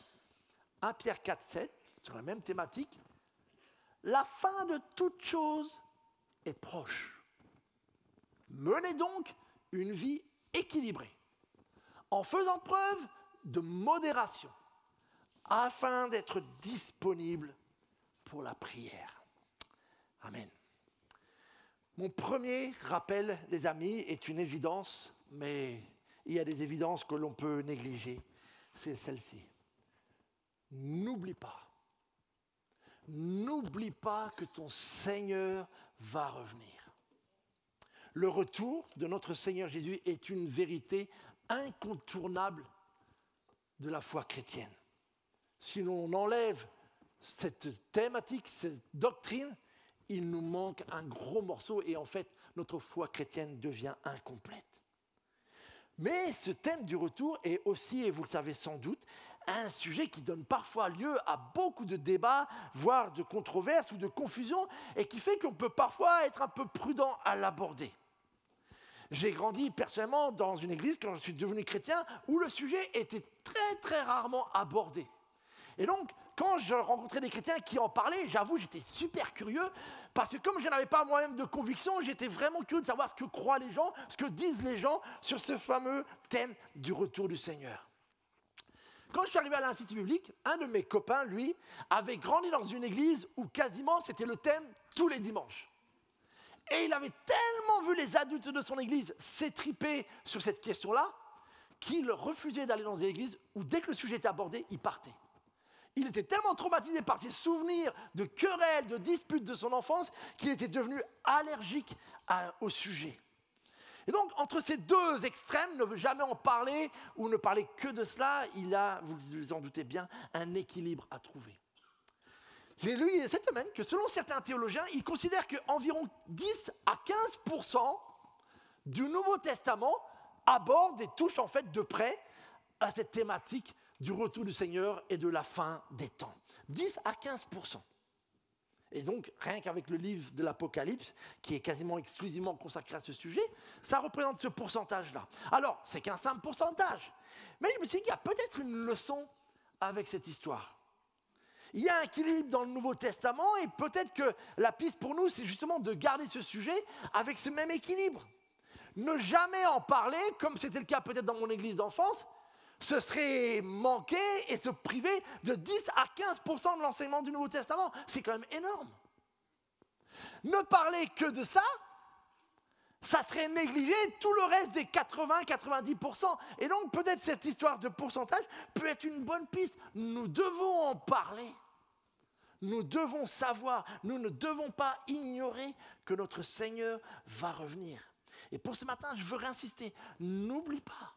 1 Pierre 4, 7, sur la même thématique, la fin de toute chose est proche. Menez donc une vie équilibrée, en faisant preuve de modération, afin d'être disponible pour la prière. Amen. Mon premier rappel, les amis, est une évidence, mais il y a des évidences que l'on peut négliger. C'est celle-ci. N'oublie pas que ton Seigneur va revenir. Le retour de notre Seigneur Jésus est une vérité incontournable de la foi chrétienne. Si l'on enlève cette thématique, cette doctrine, il nous manque un gros morceau et en fait, notre foi chrétienne devient incomplète. Mais ce thème du retour est aussi, et vous le savez sans doute, un sujet qui donne parfois lieu à beaucoup de débats, voire de controverses ou de confusions, et qui fait qu'on peut parfois être un peu prudent à l'aborder. J'ai grandi personnellement dans une église, quand je suis devenu chrétien, où le sujet était très très rarement abordé. Et donc, quand je rencontrais des chrétiens qui en parlaient, j'avoue, j'étais super curieux, parce que comme je n'avais pas moi-même de conviction, j'étais vraiment curieux de savoir ce que croient les gens, ce que disent les gens sur ce fameux thème du retour du Seigneur. Quand je suis arrivé à l'Institut biblique, un de mes copains, lui, avait grandi dans une église où quasiment c'était le thème tous les dimanches. Et il avait tellement vu les adultes de son église s'étriper sur cette question-là, qu'il refusait d'aller dans une église où dès que le sujet était abordé, il partait. Il était tellement traumatisé par ses souvenirs de querelles, de disputes de son enfance, qu'il était devenu allergique au sujet. Et donc, entre ces 2 extrêmes, ne veut jamais en parler ou ne parler que de cela, il a, vous vous en doutez bien, un équilibre à trouver. J'ai lu cette semaine que selon certains théologiens, ils considèrent qu'environ 10 à 15% du Nouveau Testament aborde et touche en fait de près à cette thématique du retour du Seigneur et de la fin des temps. 10 à 15%. Et donc, rien qu'avec le livre de l'Apocalypse, qui est quasiment exclusivement consacré à ce sujet, ça représente ce pourcentage-là. Alors, c'est qu'un simple pourcentage. Mais je me suis dit qu'il y a peut-être une leçon avec cette histoire. Il y a un équilibre dans le Nouveau Testament et peut-être que la piste pour nous, c'est justement de garder ce sujet avec ce même équilibre. Ne jamais en parler, comme c'était le cas peut-être dans mon église d'enfance, ce serait manquer et se priver de 10 à 15% de l'enseignement du Nouveau Testament. C'est quand même énorme. Ne parler que de ça, Ça serait négliger tout le reste des 80-90%. Et donc peut-être cette histoire de pourcentage peut être une bonne piste. Nous devons en parler. Nous devons savoir, nous ne devons pas ignorer que notre Seigneur va revenir. Et pour ce matin, je veux réinsister. N'oublie pas,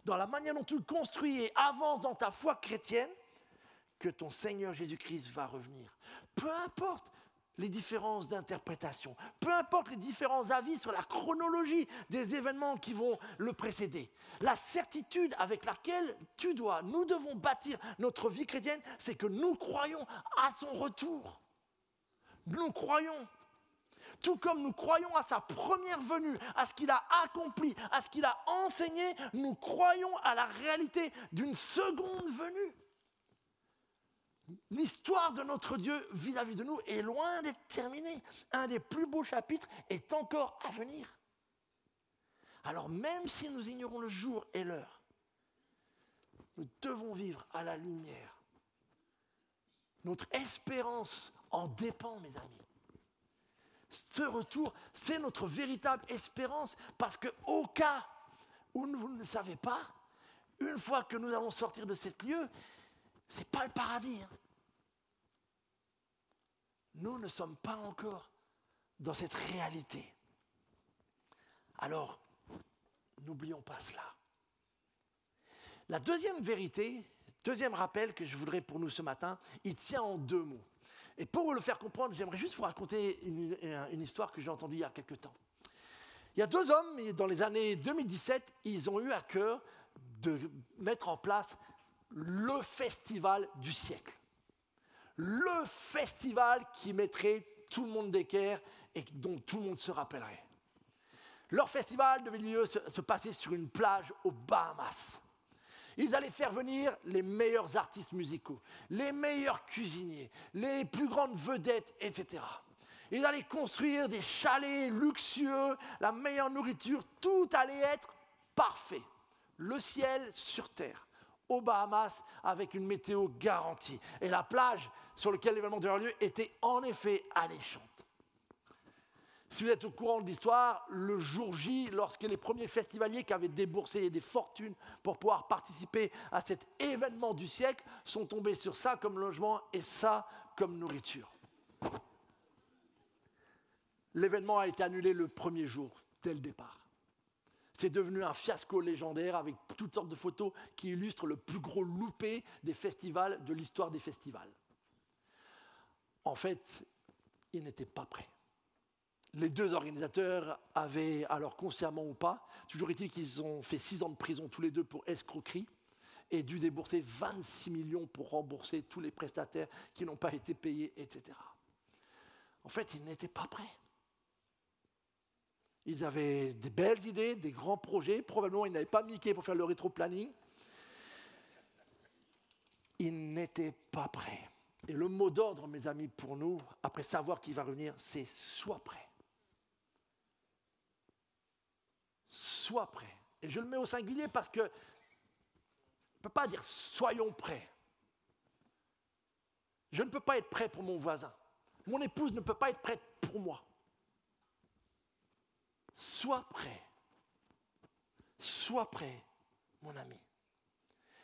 dans la manière dont tu construis et avances dans ta foi chrétienne, que ton Seigneur Jésus-Christ va revenir. Peu importe les différences d'interprétation, peu importe les différents avis sur la chronologie des événements qui vont le précéder. La certitude avec laquelle nous devons bâtir notre vie chrétienne, c'est que nous croyons à son retour. Nous croyons. Tout comme nous croyons à sa première venue, à ce qu'il a accompli, à ce qu'il a enseigné, nous croyons à la réalité d'une seconde venue. L'histoire de notre Dieu vis-à-vis de nous est loin d'être terminée. Un des plus beaux chapitres est encore à venir. Alors même si nous ignorons le jour et l'heure, nous devons vivre à la lumière. Notre espérance en dépend, mes amis. Ce retour, c'est notre véritable espérance, parce qu'au cas où vous ne le savez pas, une fois que nous allons sortir de cet lieu, ce n'est pas le paradis. Nous ne sommes pas encore dans cette réalité. Alors, n'oublions pas cela. La deuxième vérité, deuxième rappel que je voudrais pour nous ce matin, il tient en 2 mots. Et pour vous le faire comprendre, j'aimerais juste vous raconter une histoire que j'ai entendue il y a quelque temps. Il y a 2 hommes, dans les années 2017, ils ont eu à cœur de mettre en place le festival du siècle. Le festival qui mettrait tout le monde d'équerre et dont tout le monde se rappellerait. Leur festival devait se passer sur une plage aux Bahamas. Ils allaient faire venir les meilleurs artistes musicaux, les meilleurs cuisiniers, les plus grandes vedettes, etc. Ils allaient construire des chalets luxueux, la meilleure nourriture, tout allait être parfait. Le ciel sur terre. Aux Bahamas, avec une météo garantie. Et la plage sur laquelle l'événement devait avoir lieu était en effet alléchante. Si vous êtes au courant de l'histoire, le jour J, lorsque les premiers festivaliers qui avaient déboursé des fortunes pour pouvoir participer à cet événement du siècle sont tombés sur ça comme logement et ça comme nourriture. L'événement a été annulé le premier jour, dès le départ. C'est devenu un fiasco légendaire avec toutes sortes de photos qui illustrent le plus gros loupé des festivals de l'histoire des festivals. En fait, ils n'étaient pas prêts. Les 2 organisateurs avaient, alors consciemment ou pas, toujours est-il qu'ils ont fait 6 ans de prison tous les 2 pour escroquerie et dû débourser 26 millions pour rembourser tous les prestataires qui n'ont pas été payés, etc. En fait, ils n'étaient pas prêts. Ils avaient des belles idées, des grands projets. Probablement, ils n'avaient pas Mickey pour faire le rétro-planning. Ils n'étaient pas prêts. Et le mot d'ordre, mes amis, pour nous, après savoir qui va revenir, c'est « sois prêt ». Sois prêt. Et je le mets au singulier parce que je ne peux pas dire « soyons prêts ». Je ne peux pas être prêt pour mon voisin. Mon épouse ne peut pas être prête pour moi. Sois prêt. Sois prêt, mon ami.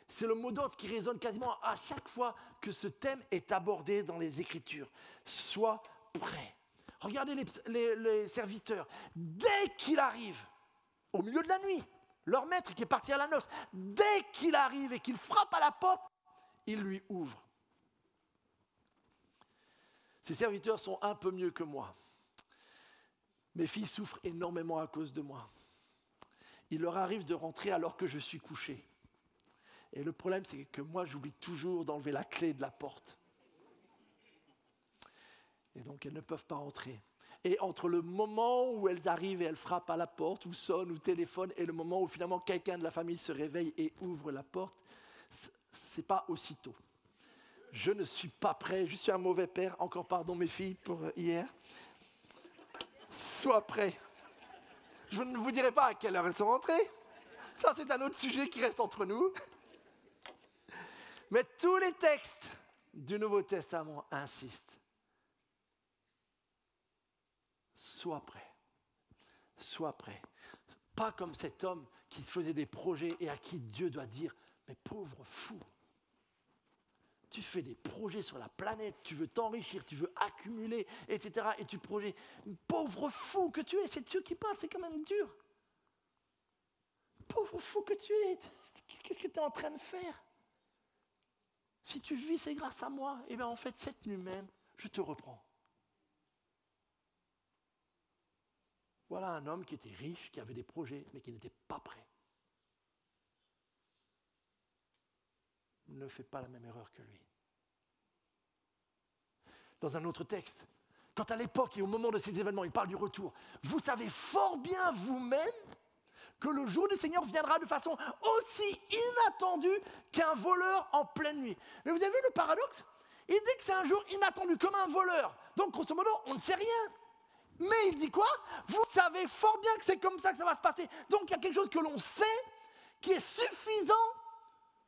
C'est le mot d'ordre qui résonne quasiment à chaque fois que ce thème est abordé dans les Écritures. Sois prêt. Regardez les serviteurs. Dès qu'il arrive, au milieu de la nuit, leur maître qui est parti à la noce, dès qu'il arrive et qu'il frappe à la porte, il lui ouvre. Ces serviteurs sont un peu mieux que moi. Mes filles souffrent énormément à cause de moi. Il leur arrive de rentrer alors que je suis couché. Et le problème, c'est que moi, j'oublie toujours d'enlever la clé de la porte. Et donc, elles ne peuvent pas rentrer. Et entre le moment où elles arrivent et elles frappent à la porte, ou sonnent, ou téléphonent, et le moment où finalement quelqu'un de la famille se réveille et ouvre la porte, c'est pas aussitôt. Je ne suis pas prêt, je suis un mauvais père. Encore pardon mes filles pour hier. Sois prêt. Je ne vous dirai pas à quelle heure elles sont rentrées. Ça, c'est un autre sujet qui reste entre nous. Mais tous les textes du Nouveau Testament insistent. Sois prêt. Sois prêt. Pas comme cet homme qui faisait des projets et à qui Dieu doit dire, mais pauvre fou, tu fais des projets sur la planète, tu veux t'enrichir, tu veux accumuler, etc. Et tu projets, pauvre fou que tu es, c'est Dieu qui parle, c'est quand même dur. Pauvre fou que tu es, qu'est-ce que tu es en train de faire? Si tu vis, c'est grâce à moi. Et bien en fait, cette nuit même, je te reprends. Voilà un homme qui était riche, qui avait des projets, mais qui n'était pas prêt. Ne fais pas la même erreur que lui. Dans un autre texte, quand à l'époque et au moment de ces événements, il parle du retour, vous savez fort bien vous-même que le jour du Seigneur viendra de façon aussi inattendue qu'un voleur en pleine nuit. Mais vous avez vu le paradoxe? Il dit que c'est un jour inattendu, comme un voleur. Donc, grosso modo, on ne sait rien. Mais il dit quoi? Vous savez fort bien que c'est comme ça que ça va se passer. Donc, il y a quelque chose que l'on sait qui est suffisant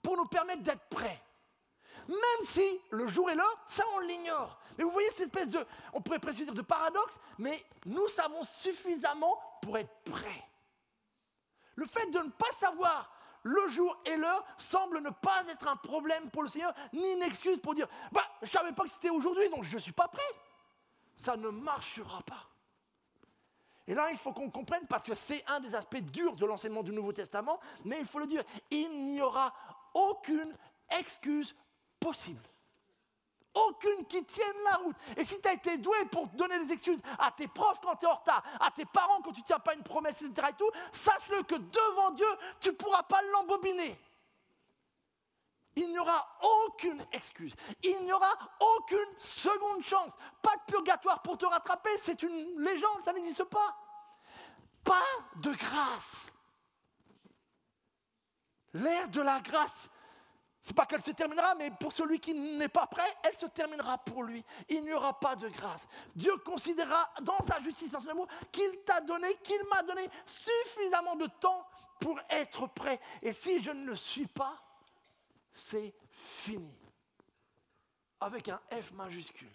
pour nous permettre d'être prêts. Même si le jour et l'heure, ça on l'ignore. Mais vous voyez cette espèce de, on pourrait presque dire de paradoxe, mais nous savons suffisamment pour être prêts. Le fait de ne pas savoir le jour et l'heure semble ne pas être un problème pour le Seigneur, ni une excuse pour dire « je ne savais pas que c'était aujourd'hui, donc je ne suis pas prêt ». Ça ne marchera pas. Et là, il faut qu'on comprenne, parce que c'est un des aspects durs de l'enseignement du Nouveau Testament, mais il faut le dire, il n'y aura aucune excuse possible. Aucune qui tienne la route. Et si tu as été doué pour donner des excuses à tes profs quand tu es en retard, à tes parents quand tu ne tiens pas une promesse, etc. et tout, sache-le que devant Dieu, tu ne pourras pas l'embobiner. Il n'y aura aucune excuse. Il n'y aura aucune seconde chance. Pas de purgatoire pour te rattraper, c'est une légende, ça n'existe pas. Pas de grâce. L'ère de la grâce, c'est pas qu'elle se terminera, mais pour celui qui n'est pas prêt, elle se terminera pour lui. Il n'y aura pas de grâce. Dieu considérera dans sa justice, dans son amour, qu'il t'a donné, qu'il m'a donné suffisamment de temps pour être prêt. Et si je ne le suis pas, c'est fini. Avec un F majuscule.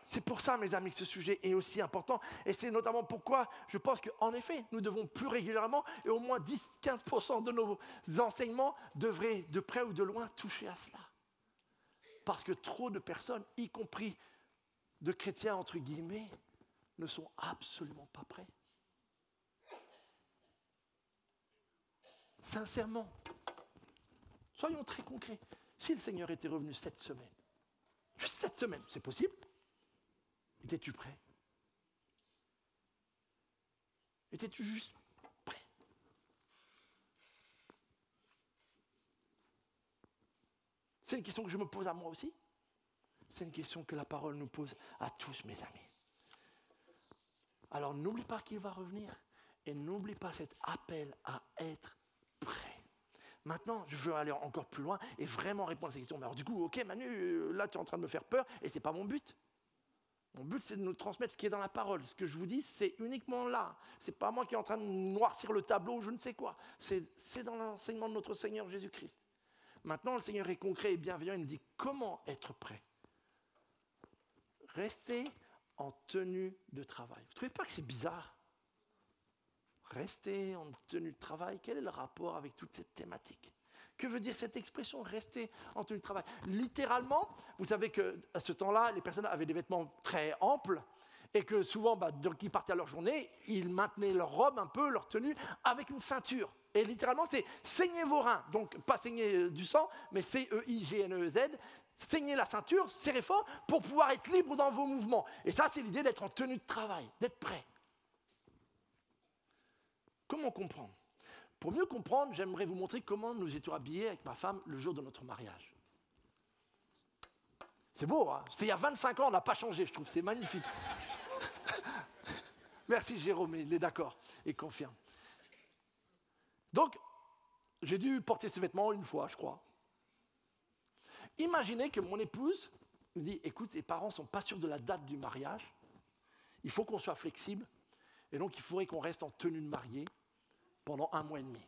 C'est pour ça, mes amis, que ce sujet est aussi important. Et c'est notamment pourquoi je pense qu'en effet, nous devons plus régulièrement, et au moins 10-15% de nos enseignements devraient, de près ou de loin, toucher à cela. Parce que trop de personnes, y compris de chrétiens, entre guillemets, ne sont absolument pas prêts. Sincèrement, soyons très concrets. Si le Seigneur était revenu cette semaine, juste cette semaine, c'est possible? Étais-tu prêt? Étais-tu juste prêt? C'est une question que je me pose à moi aussi. C'est une question que la parole nous pose à tous, mes amis. Alors n'oublie pas qu'il va revenir et n'oublie pas cet appel à être prêt. Maintenant, je veux aller encore plus loin et vraiment répondre à ces questions. Mais alors du coup, ok Manu, là tu es en train de me faire peur et ce n'est pas mon but. Mon but, c'est de nous transmettre ce qui est dans la parole. Ce que je vous dis, c'est uniquement là. Ce n'est pas moi qui est en train de noircir le tableau ou je ne sais quoi. C'est dans l'enseignement de notre Seigneur Jésus-Christ. Maintenant, le Seigneur est concret et bienveillant. Il nous dit comment être prêt. Restez en tenue de travail. Vous ne trouvez pas que c'est bizarre? Rester en tenue de travail, quel est le rapport avec toute cette thématique? Que veut dire cette expression, rester en tenue de travail? Littéralement, vous savez qu'à ce temps-là, les personnes avaient des vêtements très amples et que souvent, donc, ils partaient à leur journée, ils maintenaient leur robe un peu, leur tenue, avec une ceinture. Et littéralement, c'est saignez vos reins. Donc, pas saigner du sang, mais C-E-I-G-N-E-Z. Saignez la ceinture, serrez fort pour pouvoir être libre dans vos mouvements. Et ça, c'est l'idée d'être en tenue de travail, d'être prêt. Comment comprendre? Pour mieux comprendre, j'aimerais vous montrer comment nous étions habillés avec ma femme le jour de notre mariage. C'est beau, hein? C'était il y a 25 ans, on n'a pas changé, je trouve, c'est magnifique. Merci Jérôme, il est d'accord et confirme. Donc, j'ai dû porter ces vêtements une fois, je crois. Imaginez que mon épouse me dit, écoute, les parents ne sont pas sûrs de la date du mariage, il faut qu'on soit flexible, et donc il faudrait qu'on reste en tenue de mariée pendant 1 mois et demi.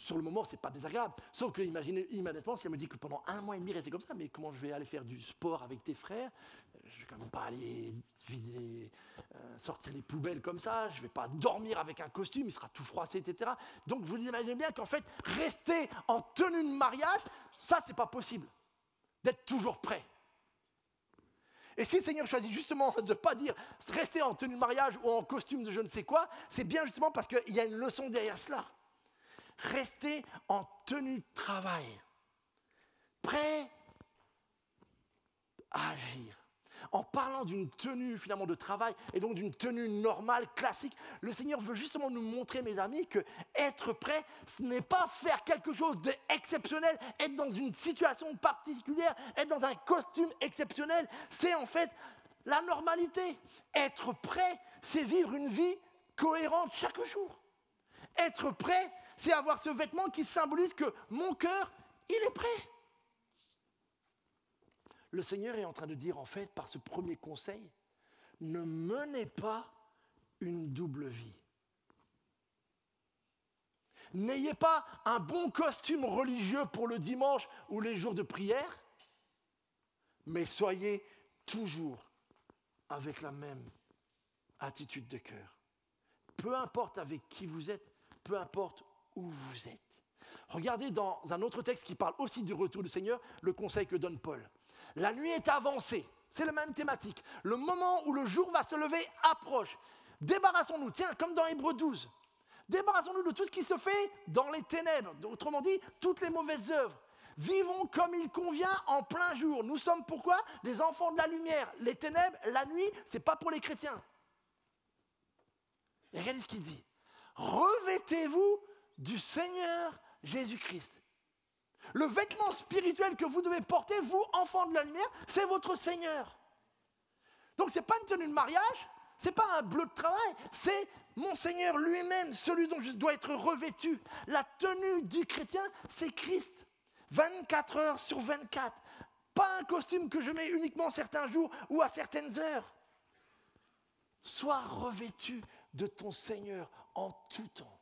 sur le moment, c'est pas désagréable. Sauf que, imaginez, immédiatement, si elle me dit que pendant 1 mois et demi, rester comme ça, mais comment je vais aller faire du sport avec tes frères? Je vais quand même pas aller vider, sortir les poubelles comme ça. Je vais pas dormir avec un costume, il sera tout froissé, etc. Donc, vous imaginez bien qu'en fait, rester en tenue de mariage, ça, c'est pas possible. D'être toujours prêt. Et si le Seigneur choisit justement de ne pas dire rester en tenue de mariage ou en costume de je ne sais quoi, c'est bien justement parce qu'il y a une leçon derrière cela. Rester en tenue de travail, prêt à agir. En parlant d'une tenue finalement de travail et donc d'une tenue normale, classique, le Seigneur veut justement nous montrer, mes amis, que être prêt, ce n'est pas faire quelque chose d'exceptionnel, être dans une situation particulière, être dans un costume exceptionnel. C'est en fait la normalité. Être prêt, c'est vivre une vie cohérente chaque jour. Être prêt, c'est avoir ce vêtement qui symbolise que mon cœur, il est prêt. Le Seigneur est en train de dire, en fait, par ce premier conseil, ne menez pas une double vie. N'ayez pas un bon costume religieux pour le dimanche ou les jours de prière, mais soyez toujours avec la même attitude de cœur. Peu importe avec qui vous êtes, peu importe où vous êtes. Regardez dans un autre texte qui parle aussi du retour du Seigneur, le conseil que donne Paul. La nuit est avancée, c'est la même thématique. Le moment où le jour va se lever approche. Débarrassons-nous, tiens, comme dans Hébreux 12. Débarrassons-nous de tout ce qui se fait dans les ténèbres. Autrement dit, toutes les mauvaises œuvres. Vivons comme il convient en plein jour. Nous sommes pourquoi? Des enfants de la lumière. Les ténèbres, la nuit, ce n'est pas pour les chrétiens. Et regardez ce qu'il dit. Revêtez-vous du Seigneur Jésus-Christ. Le vêtement spirituel que vous devez porter, vous, enfants de la lumière, c'est votre Seigneur. Donc ce n'est pas une tenue de mariage, ce n'est pas un bleu de travail, c'est mon Seigneur lui-même, celui dont je dois être revêtu. La tenue du chrétien, c'est Christ. 24 heures sur 24. Pas un costume que je mets uniquement certains jours ou à certaines heures. Sois revêtu de ton Seigneur en tout temps.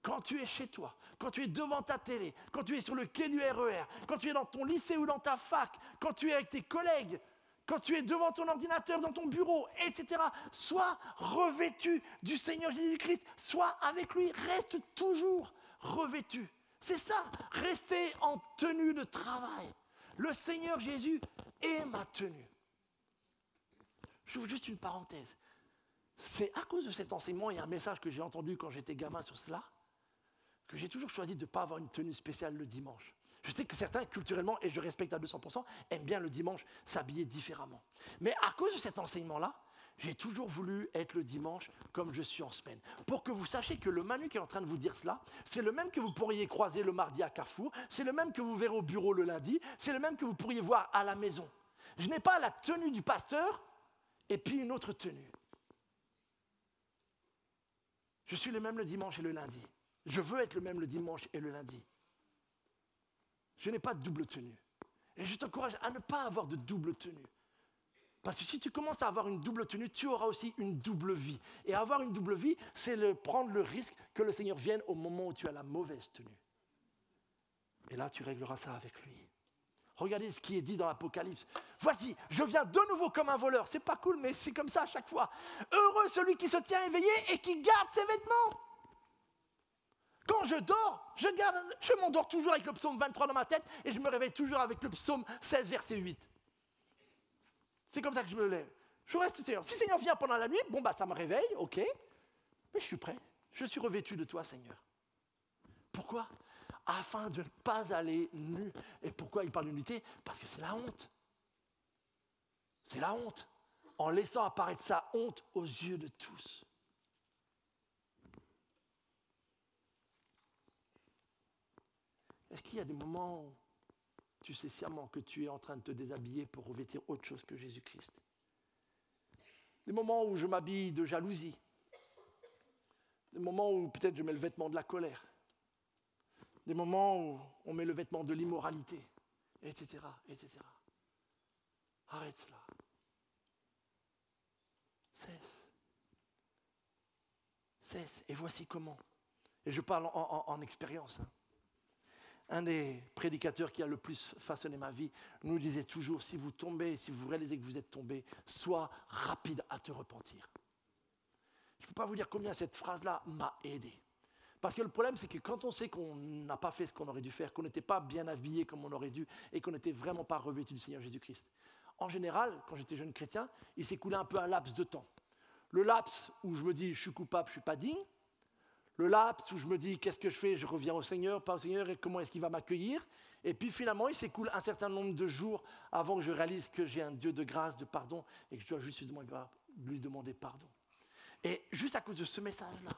Quand tu es chez toi, quand tu es devant ta télé, quand tu es sur le quai du RER, quand tu es dans ton lycée ou dans ta fac, quand tu es avec tes collègues, quand tu es devant ton ordinateur, dans ton bureau, etc. Sois revêtu du Seigneur Jésus-Christ, sois avec lui, reste toujours revêtu. C'est ça, rester en tenue de travail. Le Seigneur Jésus est ma tenue. J'ouvre juste une parenthèse. C'est à cause de cet enseignement et un message que j'ai entendu quand j'étais gamin sur cela, que j'ai toujours choisi de ne pas avoir une tenue spéciale le dimanche. Je sais que certains, culturellement, et je respecte à 200%, aiment bien le dimanche s'habiller différemment. Mais à cause de cet enseignement-là, j'ai toujours voulu être le dimanche comme je suis en semaine. Pour que vous sachiez que le Manu qui est en train de vous dire cela, c'est le même que vous pourriez croiser le mardi à Carrefour, c'est le même que vous verrez au bureau le lundi, c'est le même que vous pourriez voir à la maison. Je n'ai pas la tenue du pasteur et puis une autre tenue. Je suis le même le dimanche et le lundi. Je veux être le même le dimanche et le lundi. Je n'ai pas de double tenue. Et je t'encourage à ne pas avoir de double tenue. Parce que si tu commences à avoir une double tenue, tu auras aussi une double vie. Et avoir une double vie, c'est prendre le risque que le Seigneur vienne au moment où tu as la mauvaise tenue. Et là, tu régleras ça avec lui. Regardez ce qui est dit dans l'Apocalypse. Voici, je viens de nouveau comme un voleur. C'est pas cool, mais c'est comme ça à chaque fois. Heureux celui qui se tient éveillé et qui garde ses vêtements. Quand je dors, je m'endors toujours avec le psaume 23 dans ma tête et je me réveille toujours avec le psaume 16, verset 8. C'est comme ça que je me lève. Je reste Seigneur. Si Seigneur vient pendant la nuit, bon bah ça me réveille, ok. Mais je suis prêt. Je suis revêtu de toi, Seigneur. Pourquoi? Afin de ne pas aller nu. Et pourquoi il parle d'unité? Parce que c'est la honte. C'est la honte. En laissant apparaître sa honte aux yeux de tous. Est-ce qu'il y a des moments où tu sais sciemment que tu es en train de te déshabiller pour revêtir autre chose que Jésus-Christ? Des moments où je m'habille de jalousie. Des moments où peut-être je mets le vêtement de la colère. Des moments où on met le vêtement de l'immoralité, etc., etc. Arrête cela. Cesse. Cesse. Et voici comment. Et je parle en expérience. Hein. Un des prédicateurs qui a le plus façonné ma vie nous disait toujours, si vous tombez, si vous réalisez que vous êtes tombé, sois rapide à te repentir. Je ne peux pas vous dire combien cette phrase-là m'a aidé. Parce que le problème, c'est que quand on sait qu'on n'a pas fait ce qu'on aurait dû faire, qu'on n'était pas bien habillé comme on aurait dû, et qu'on n'était vraiment pas revêtu du Seigneur Jésus-Christ, en général, quand j'étais jeune chrétien, il s'est écoulé un peu un laps de temps. Le laps où je me dis, je suis coupable, je ne suis pas digne. Le laps où je me dis, qu'est-ce que je fais? Je reviens au Seigneur, pas au Seigneur, et comment est-ce qu'il va m'accueillir? Et puis finalement, il s'écoule un certain nombre de jours avant que je réalise que j'ai un Dieu de grâce, de pardon, et que je dois juste lui demander pardon. Et juste à cause de ce message-là,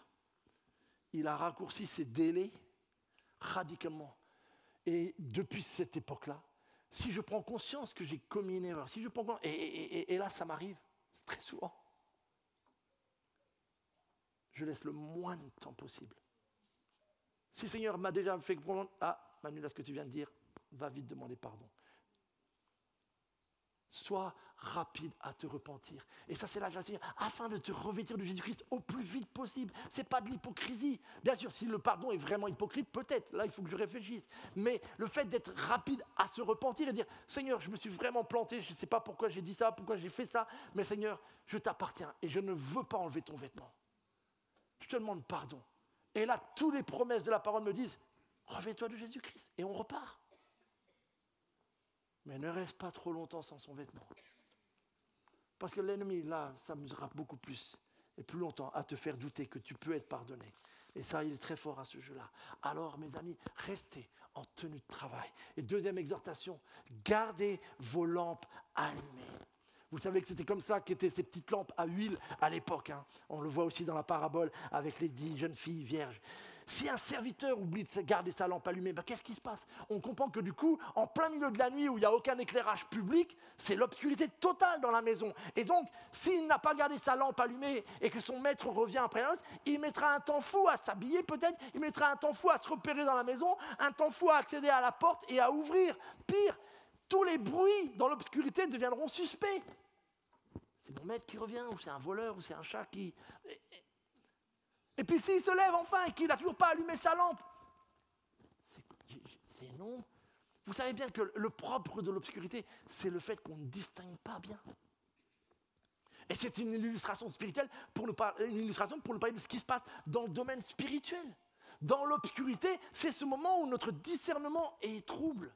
il a raccourci ses délais radicalement. Et depuis cette époque-là, si je prends conscience que j'ai commis une erreur, si je prends et là, ça m'arrive très souvent, je laisse le moins de temps possible. Si le Seigneur m'a déjà fait comprendre, Manu, là, ce que tu viens de dire, va vite demander pardon. Sois rapide à te repentir. Et ça, c'est la grâce du Seigneur, afin de te revêtir de Jésus-Christ au plus vite possible. Ce n'est pas de l'hypocrisie. Bien sûr, si le pardon est vraiment hypocrite, peut-être, là, il faut que je réfléchisse. Mais le fait d'être rapide à se repentir et dire, Seigneur, je me suis vraiment planté, je ne sais pas pourquoi j'ai dit ça, pourquoi j'ai fait ça, mais Seigneur, je t'appartiens et je ne veux pas enlever ton vêtement. Je te demande pardon. Et là, toutes les promesses de la parole me disent, revêts-toi de Jésus-Christ. Et on repart. Mais ne reste pas trop longtemps sans son vêtement. Parce que l'ennemi, là, s'amusera beaucoup plus et plus longtemps à te faire douter que tu peux être pardonné. Et ça, il est très fort à ce jeu-là. Alors, mes amis, restez en tenue de travail. Et deuxième exhortation, gardez vos lampes allumées. Vous savez que c'était comme ça qu'étaient ces petites lampes à huile à l'époque. Hein. On le voit aussi dans la parabole avec les 10 jeunes filles vierges. Si un serviteur oublie de garder sa lampe allumée, qu'est-ce qui se passe? On comprend que du coup, en plein milieu de la nuit où il n'y a aucun éclairage public, c'est l'obscurité totale dans la maison. Et donc, s'il n'a pas gardé sa lampe allumée et que son maître revient après la noce, il mettra un temps fou à s'habiller peut-être, il mettra un temps fou à se repérer dans la maison, un temps fou à accéder à la porte et à ouvrir. Pire, tous les bruits dans l'obscurité deviendront suspects. C'est mon maître qui revient, ou c'est un voleur, ou c'est un chat qui... Et puis s'il se lève enfin et qu'il n'a toujours pas allumé sa lampe, c'est non. Vous savez bien que le propre de l'obscurité, c'est le fait qu'on ne distingue pas bien. Et c'est une illustration spirituelle pour nous parler de ce qui se passe dans le domaine spirituel. Dans l'obscurité, c'est ce moment où notre discernement est trouble.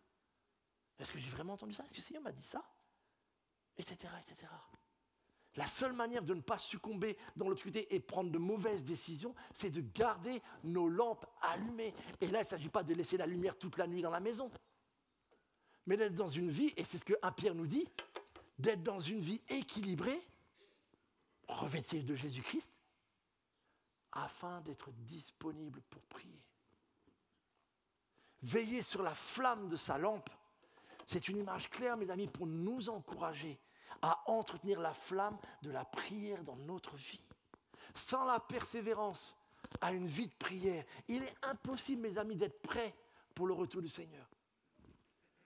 Est-ce que j'ai vraiment entendu ça? Est-ce que le Seigneur m'a dit ça? Etc., etc. La seule manière de ne pas succomber dans l'obscurité et prendre de mauvaises décisions, c'est de garder nos lampes allumées. Et là, il ne s'agit pas de laisser la lumière toute la nuit dans la maison, mais d'être dans une vie, et c'est ce que 1 Pierre nous dit, d'être dans une vie équilibrée, revêtue de Jésus-Christ, afin d'être disponible pour prier. Veiller sur la flamme de sa lampe, c'est une image claire, mes amis, pour nous encourager à entretenir la flamme de la prière dans notre vie. Sans la persévérance à une vie de prière, il est impossible, mes amis, d'être prêt pour le retour du Seigneur.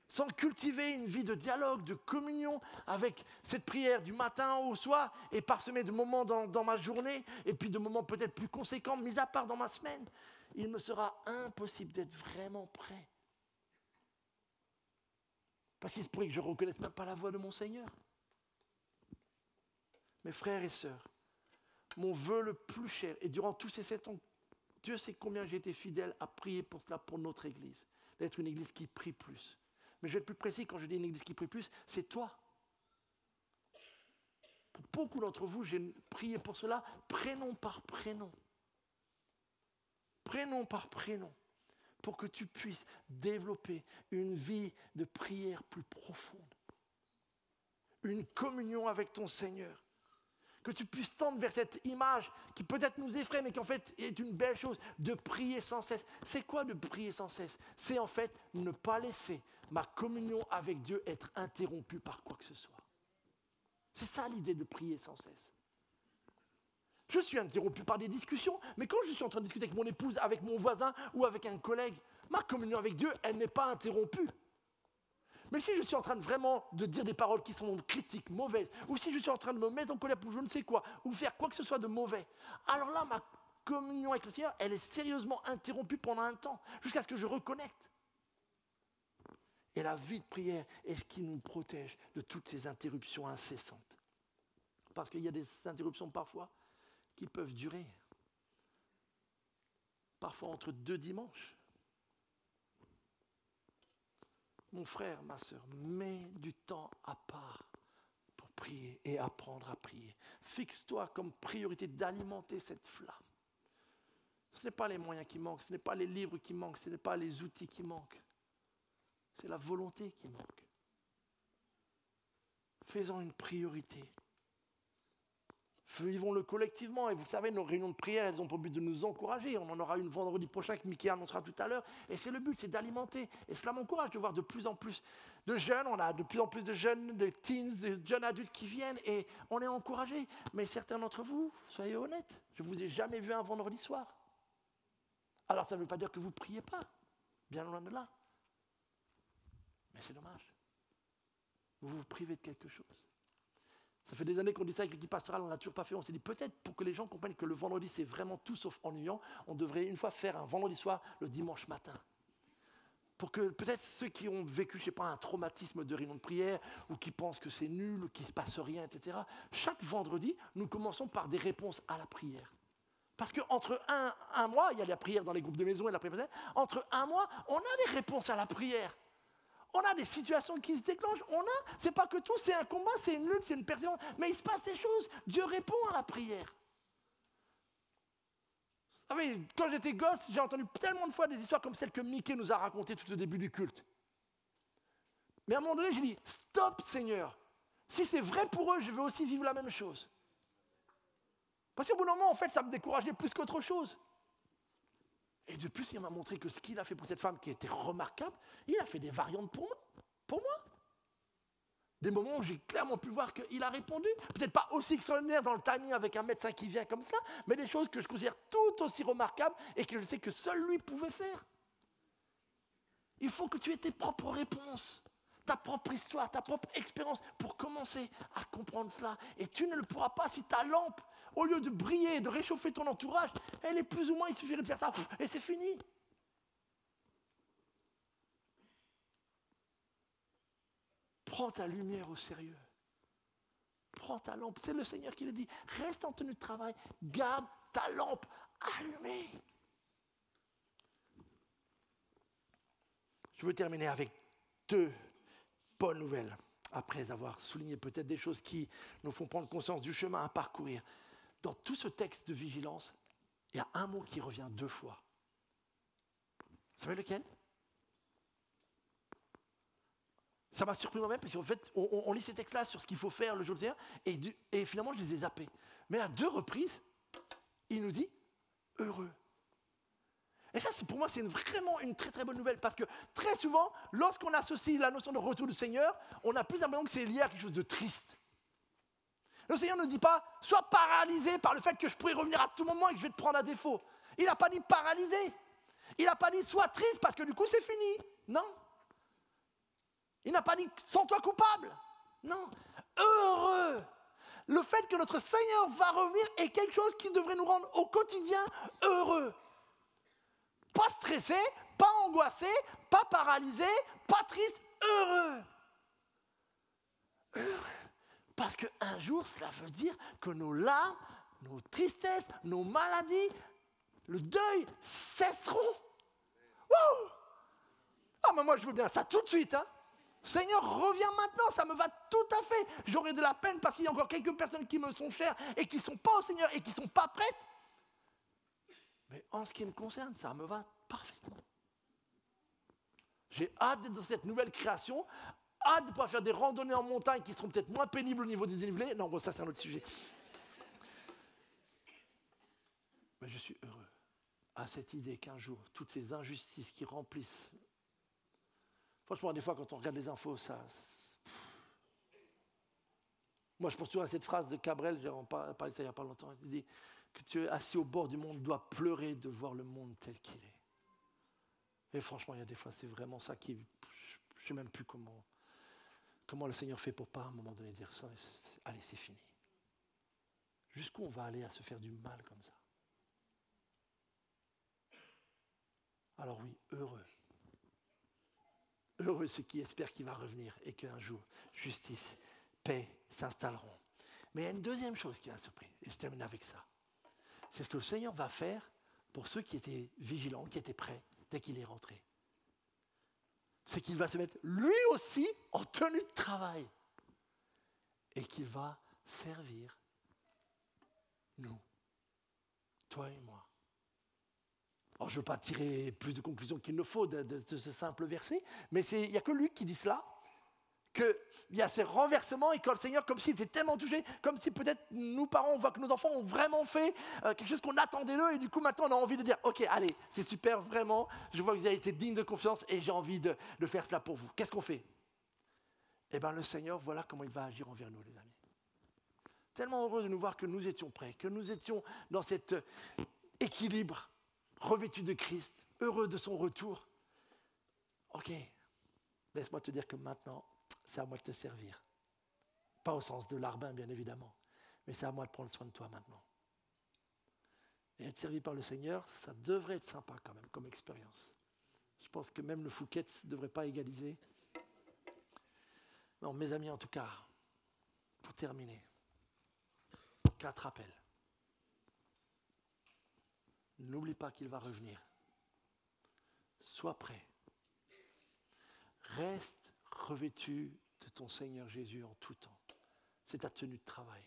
Sans cultiver une vie de dialogue, de communion avec cette prière du matin au soir et parsemée de moments dans ma journée et puis de moments peut-être plus conséquents, mis à part dans ma semaine, il me sera impossible d'être vraiment prêt. Parce qu'il se pourrait que je ne reconnaisse même pas la voix de mon Seigneur. Mes frères et sœurs, mon vœu le plus cher, et durant tous ces 7 ans, Dieu sait combien j'ai été fidèle à prier pour cela, pour notre Église, d'être une Église qui prie plus. Mais je vais être plus précis, quand je dis une Église qui prie plus, c'est toi. Pour beaucoup d'entre vous, j'ai prié pour cela, prénom par prénom. Prénom par prénom. Pour que tu puisses développer une vie de prière plus profonde. Une communion avec ton Seigneur. Que tu puisses tendre vers cette image qui peut-être nous effraie, mais qui en fait est une belle chose, de prier sans cesse. C'est quoi de prier sans cesse? C'est en fait ne pas laisser ma communion avec Dieu être interrompue par quoi que ce soit. C'est ça l'idée de prier sans cesse. Je suis interrompu par des discussions, mais quand je suis en train de discuter avec mon épouse, avec mon voisin ou avec un collègue, ma communion avec Dieu, elle n'est pas interrompue. Mais si je suis en train de dire des paroles qui sont critiques, mauvaises, ou si je suis en train de me mettre en colère pour je ne sais quoi, ou faire quoi que ce soit de mauvais, alors là, ma communion avec le Seigneur, elle est sérieusement interrompue pendant un temps, jusqu'à ce que je reconnecte. Et la vie de prière est ce qui nous protège de toutes ces interruptions incessantes. Parce qu'il y a des interruptions parfois qui peuvent durer. Parfois entre 2 dimanches. Mon frère, ma sœur, mets du temps à part pour prier et apprendre à prier. Fixe-toi comme priorité d'alimenter cette flamme. Ce n'est pas les moyens qui manquent, ce n'est pas les livres qui manquent, ce n'est pas les outils qui manquent. C'est la volonté qui manque. Faisons une priorité. Vivons-le collectivement. Et vous savez, nos réunions de prière, elles ont pour but de nous encourager. On en aura une vendredi prochain que Mickey annoncera tout à l'heure. Et c'est le but, c'est d'alimenter. Et cela m'encourage de voir de plus en plus de jeunes. On a de plus en plus de jeunes, de teens, de jeunes adultes qui viennent. Et on est encouragés. Mais certains d'entre vous, soyez honnêtes, je ne vous ai jamais vu un vendredi soir. Alors ça ne veut pas dire que vous ne priez pas. Bien loin de là. Mais c'est dommage. Vous vous privez de quelque chose. Ça fait des années qu'on dit ça avec l'équipe pastorale, on ne l'a toujours pas fait. On s'est dit peut-être pour que les gens comprennent que le vendredi c'est vraiment tout sauf ennuyant, on devrait une fois faire un vendredi soir le dimanche matin. Pour que peut-être ceux qui ont vécu, je ne sais pas, un traumatisme de réunion de prière, ou qui pensent que c'est nul, ou qu'il ne se passe rien, etc. Chaque vendredi, nous commençons par des réponses à la prière. Parce qu'entre un mois, il y a la prière dans les groupes de maison et la prière, entre un mois, on a des réponses à la prière. On a des situations qui se déclenchent. C'est pas que tout, c'est un combat, c'est une lutte, c'est une persévérance. Mais il se passe des choses. Dieu répond à la prière. Vous savez, quand j'étais gosse, j'ai entendu tellement de fois des histoires comme celle que Mickey nous a racontées tout au début du culte. Mais à un moment donné, j'ai dit, stop Seigneur. Si c'est vrai pour eux, je veux aussi vivre la même chose. Parce qu'au bout d'un moment, en fait, ça me décourageait plus qu'autre chose. Et de plus, il m'a montré que ce qu'il a fait pour cette femme qui était remarquable, il a fait des variantes pour moi. Des moments où j'ai clairement pu voir qu'il a répondu. Peut-être pas aussi extraordinaire dans le timing avec un médecin qui vient comme cela, mais des choses que je considère tout aussi remarquables et que je sais que seul lui pouvait faire. Il faut que tu aies tes propres réponses, ta propre histoire, ta propre expérience pour commencer à comprendre cela. Et tu ne le pourras pas si ta lampe, au lieu de briller, de réchauffer ton entourage, elle est plus ou moins, il suffirait de faire ça, et c'est fini. Prends ta lumière au sérieux. Prends ta lampe. C'est le Seigneur qui le dit. Reste en tenue de travail. Garde ta lampe allumée. Je veux terminer avec 2 bonnes nouvelles. Après avoir souligné peut-être des choses qui nous font prendre conscience du chemin à parcourir. Dans tout ce texte de vigilance, il y a un mot qui revient 2 fois. Vous savez lequel? Ça m'a surpris moi-même parce qu'en fait, on lit ces textes-là sur ce qu'il faut faire le jour du Seigneur et finalement, je les ai zappés. Mais à 2 reprises, il nous dit « heureux ». Et ça, pour moi, c'est vraiment une très très bonne nouvelle parce que très souvent, lorsqu'on associe la notion de retour du Seigneur, on a plus l'impression que c'est lié à quelque chose de triste. Le Seigneur ne dit pas « sois paralysé par le fait que je pourrais revenir à tout moment et que je vais te prendre à défaut ». Il n'a pas dit « paralysé ». Il n'a pas dit « sois triste parce que du coup c'est fini ». Non. Il n'a pas dit « sens-toi coupable ». Non. Heureux. Le fait que notre Seigneur va revenir est quelque chose qui devrait nous rendre au quotidien heureux. Pas stressé, pas angoissé, pas paralysé, pas triste, heureux. Heureux. Parce qu'un jour, cela veut dire que nos larmes, nos tristesses, nos maladies, le deuil cesseront. Wouh! Ah, mais moi, je veux bien ça tout de suite. Hein. Seigneur, reviens maintenant, ça me va tout à fait. J'aurai de la peine parce qu'il y a encore quelques personnes qui me sont chères et qui ne sont pas au Seigneur et qui ne sont pas prêtes. Mais en ce qui me concerne, ça me va parfaitement. J'ai hâte d'être dans cette nouvelle création, hâte de pouvoir faire des randonnées en montagne qui seront peut-être moins pénibles au niveau des dénivelés. Non, bon, ça c'est un autre sujet. Mais je suis heureux à cette idée qu'un jour, toutes ces injustices qui remplissent... Franchement, des fois, quand on regarde les infos, moi, je pense toujours à cette phrase de Cabrel, j'ai parlé de ça il n'y a pas longtemps, il dit que tu es assis au bord du monde, dois pleurer de voir le monde tel qu'il est. Et franchement, il y a des fois, c'est vraiment ça qui... Je ne sais même plus comment le Seigneur fait pour pas à un moment donné dire ça. Allez, c'est fini. Jusqu'où on va aller à se faire du mal comme ça? Alors oui, heureux. Heureux ceux qui espèrent qu'il va revenir et qu'un jour, justice, paix s'installeront. Mais il y a une deuxième chose qui m'a surpris, et je termine avec ça. C'est ce que le Seigneur va faire pour ceux qui étaient vigilants, qui étaient prêts dès qu'il est rentré. C'est qu'il va se mettre lui aussi en tenue de travail et qu'il va servir nous, toi et moi. Alors, je ne veux pas tirer plus de conclusions qu'il ne faut de ce simple verset, mais il n'y a que Luc qui dit cela, qu'il y a ces renversements et que le Seigneur, comme s'il était tellement touché, comme si peut-être nous, parents, on voit que nos enfants ont vraiment fait quelque chose qu'on attendait d'eux, et du coup, maintenant, on a envie de dire, ok, allez, c'est super, vraiment, je vois que vous avez été digne de confiance et j'ai envie de faire cela pour vous. Qu'est-ce qu'on fait? Eh bien, le Seigneur, voilà comment il va agir envers nous, les amis. Tellement heureux de nous voir que nous étions prêts, que nous étions dans cet équilibre, revêtus de Christ, heureux de son retour. Ok, laisse-moi te dire que maintenant, c'est à moi de te servir. Pas au sens de larbin, bien évidemment, mais c'est à moi de prendre soin de toi maintenant. Et être servi par le Seigneur, ça devrait être sympa quand même, comme expérience. Je pense que même le Fouquet ne devrait pas égaliser. Non, mes amis, en tout cas, pour terminer, 4 appels. N'oublie pas qu'il va revenir. Sois prêt. Reste revêtu de ton Seigneur Jésus en tout temps. C'est ta tenue de travail.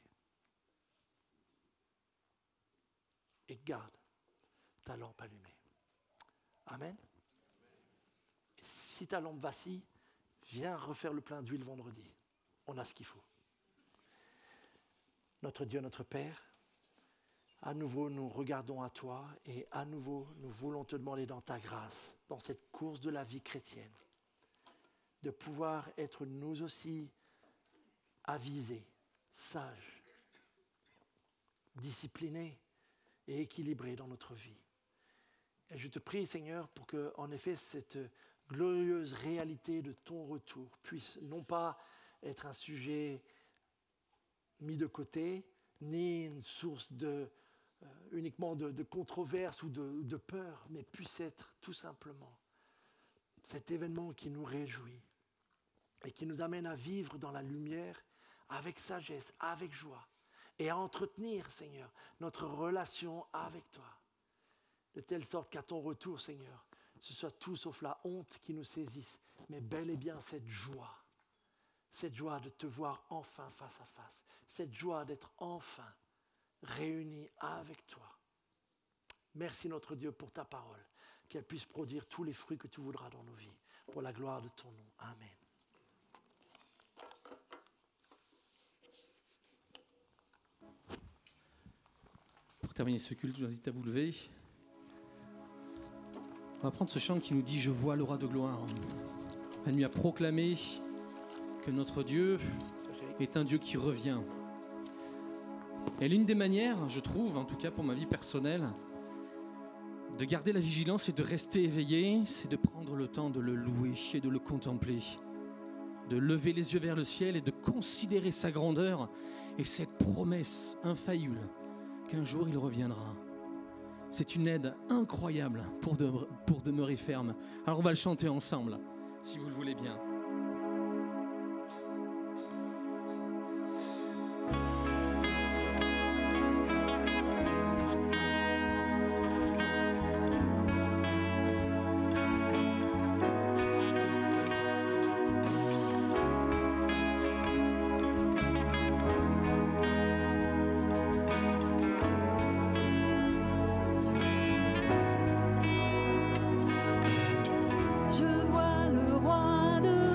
Et garde ta lampe allumée. Amen. Et si ta lampe vacille, viens refaire le plein d'huile vendredi. On a ce qu'il faut. Notre Dieu, notre Père, à nouveau nous regardons à toi et à nouveau nous voulons te demander dans ta grâce, dans cette course de la vie chrétienne, de pouvoir être nous aussi avisés, sages, disciplinés et équilibrés dans notre vie. Et je te prie, Seigneur, pour que, en effet, cette glorieuse réalité de ton retour puisse non pas être un sujet mis de côté, ni une source uniquement de controverse ou de peur, mais puisse être tout simplement cet événement qui nous réjouit et qui nous amène à vivre dans la lumière avec sagesse, avec joie, et à entretenir, Seigneur, notre relation avec toi, de telle sorte qu'à ton retour, Seigneur, ce soit tout sauf la honte qui nous saisisse, mais bel et bien cette joie de te voir enfin face à face, cette joie d'être enfin réunis avec toi. Merci notre Dieu pour ta parole, qu'elle puisse produire tous les fruits que tu voudras dans nos vies, pour la gloire de ton nom. Amen. Pour terminer ce culte, je vous invite à vous lever. On va prendre ce chant qui nous dit « Je vois le roi de gloire ». La nuit a proclamé que notre Dieu est un Dieu qui revient. Et l'une des manières, je trouve, en tout cas pour ma vie personnelle, de garder la vigilance et de rester éveillé, c'est de prendre le temps de le louer et de le contempler, de lever les yeux vers le ciel et de considérer sa grandeur et cette promesse infaillible qu'un jour il reviendra. C'est une aide incroyable pour demeurer ferme. Alors on va le chanter ensemble, si vous le voulez bien. Je vois le roi de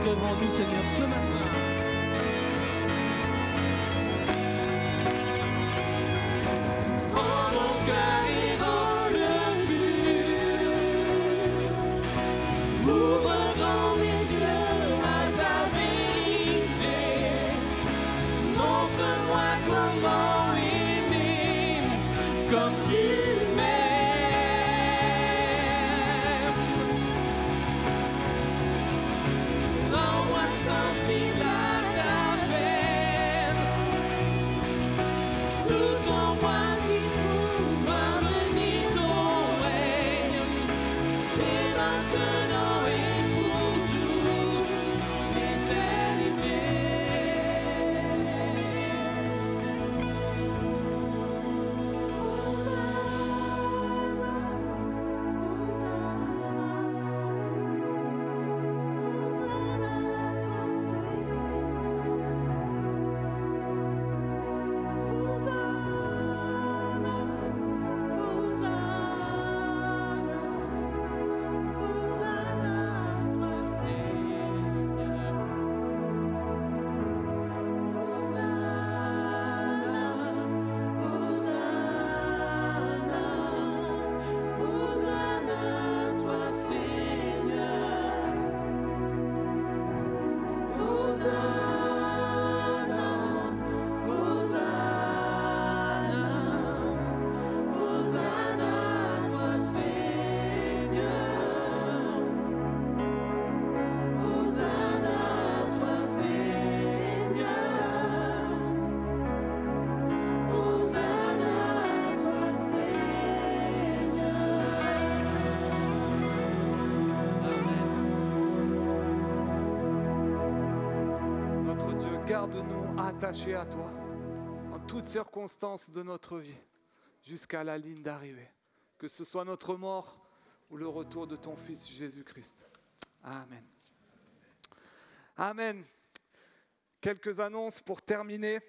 devant nous, Seigneur, ce matin. Prends mon cœur et rends-le pur. Ouvre grand mes yeux à ta vérité. Montre-moi comment aimer comme tu m'aimes. Rends-moi sensible à ta peine. Tout en moi qui prouve amener ton règne. Dès maintenant et pour toute l'éternité. Notre Dieu, garde-nous attachés à toi en toutes circonstances de notre vie, jusqu'à la ligne d'arrivée. Que ce soit notre mort ou le retour de ton Fils Jésus-Christ. Amen. Amen. Quelques annonces pour terminer.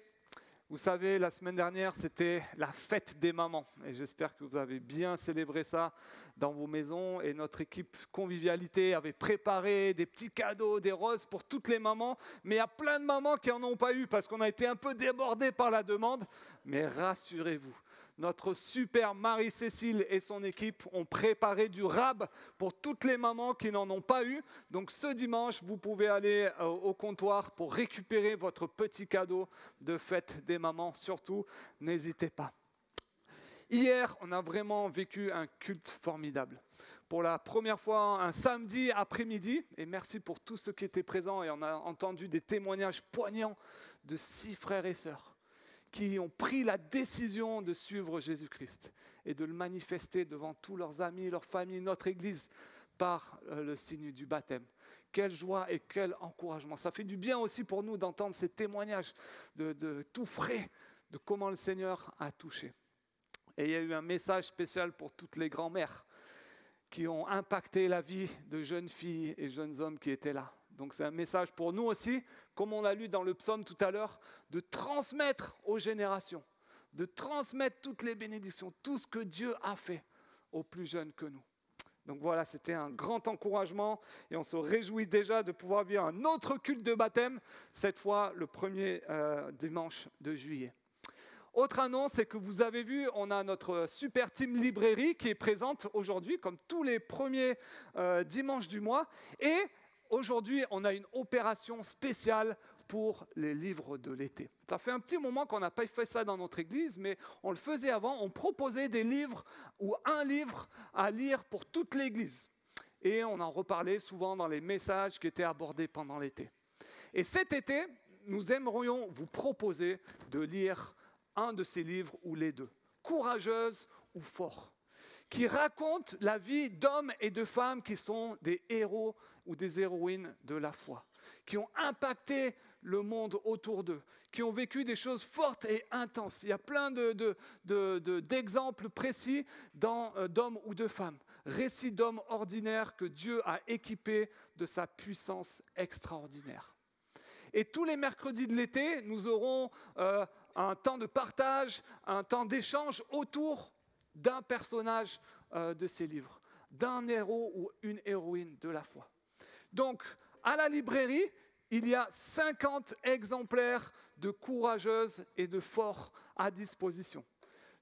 Vous savez, la semaine dernière, c'était la fête des mamans. Et j'espère que vous avez bien célébré ça dans vos maisons. Et notre équipe Convivialité avait préparé des petits cadeaux, des roses pour toutes les mamans. Mais il y a plein de mamans qui n'en ont pas eu parce qu'on a été un peu débordés par la demande. Mais rassurez-vous, notre super Marie-Cécile et son équipe ont préparé du rab pour toutes les mamans qui n'en ont pas eu. Donc ce dimanche, vous pouvez aller au comptoir pour récupérer votre petit cadeau de fête des mamans. Surtout, n'hésitez pas. Hier, on a vraiment vécu un culte formidable. Pour la première fois, un samedi après-midi. Et merci pour tous ceux qui étaient présents. Et on a entendu des témoignages poignants de 6 frères et sœurs qui ont pris la décision de suivre Jésus-Christ et de le manifester devant tous leurs amis, leur famille, notre Église, par le signe du baptême. Quelle joie et quel encouragement. Ça fait du bien aussi pour nous d'entendre ces témoignages de tout frais, de comment le Seigneur a touché. Et il y a eu un message spécial pour toutes les grand-mères qui ont impacté la vie de jeunes filles et jeunes hommes qui étaient là. Donc c'est un message pour nous aussi, comme on l'a lu dans le psaume tout à l'heure, de transmettre aux générations, de transmettre toutes les bénédictions, tout ce que Dieu a fait aux plus jeunes que nous. Donc voilà, c'était un grand encouragement et on se réjouit déjà de pouvoir vivre un autre culte de baptême, cette fois le premier dimanche de juillet. Autre annonce, c'est que vous avez vu, on a notre super team librairie qui est présente aujourd'hui, comme tous les premiers dimanches du mois. Et aujourd'hui, on a une opération spéciale pour les livres de l'été. Ça fait un petit moment qu'on n'a pas fait ça dans notre église, mais on le faisait avant. On proposait des livres ou un livre à lire pour toute l'église. Et on en reparlait souvent dans les messages qui étaient abordés pendant l'été. Et cet été, nous aimerions vous proposer de lire un de ces livres ou les deux, Courageuse ou Fort, qui raconte la vie d'hommes et de femmes qui sont des héros ou des héroïnes de la foi, qui ont impacté le monde autour d'eux, qui ont vécu des choses fortes et intenses. Il y a plein d'exemples précis d'hommes ou de femmes, récits d'hommes ordinaires que Dieu a équipés de sa puissance extraordinaire. Et tous les mercredis de l'été, nous aurons un temps de partage, un temps d'échange autour d'un personnage de ces livres, d'un héros ou une héroïne de la foi. Donc, à la librairie, il y a 50 exemplaires de Courageuse et de Fort à disposition.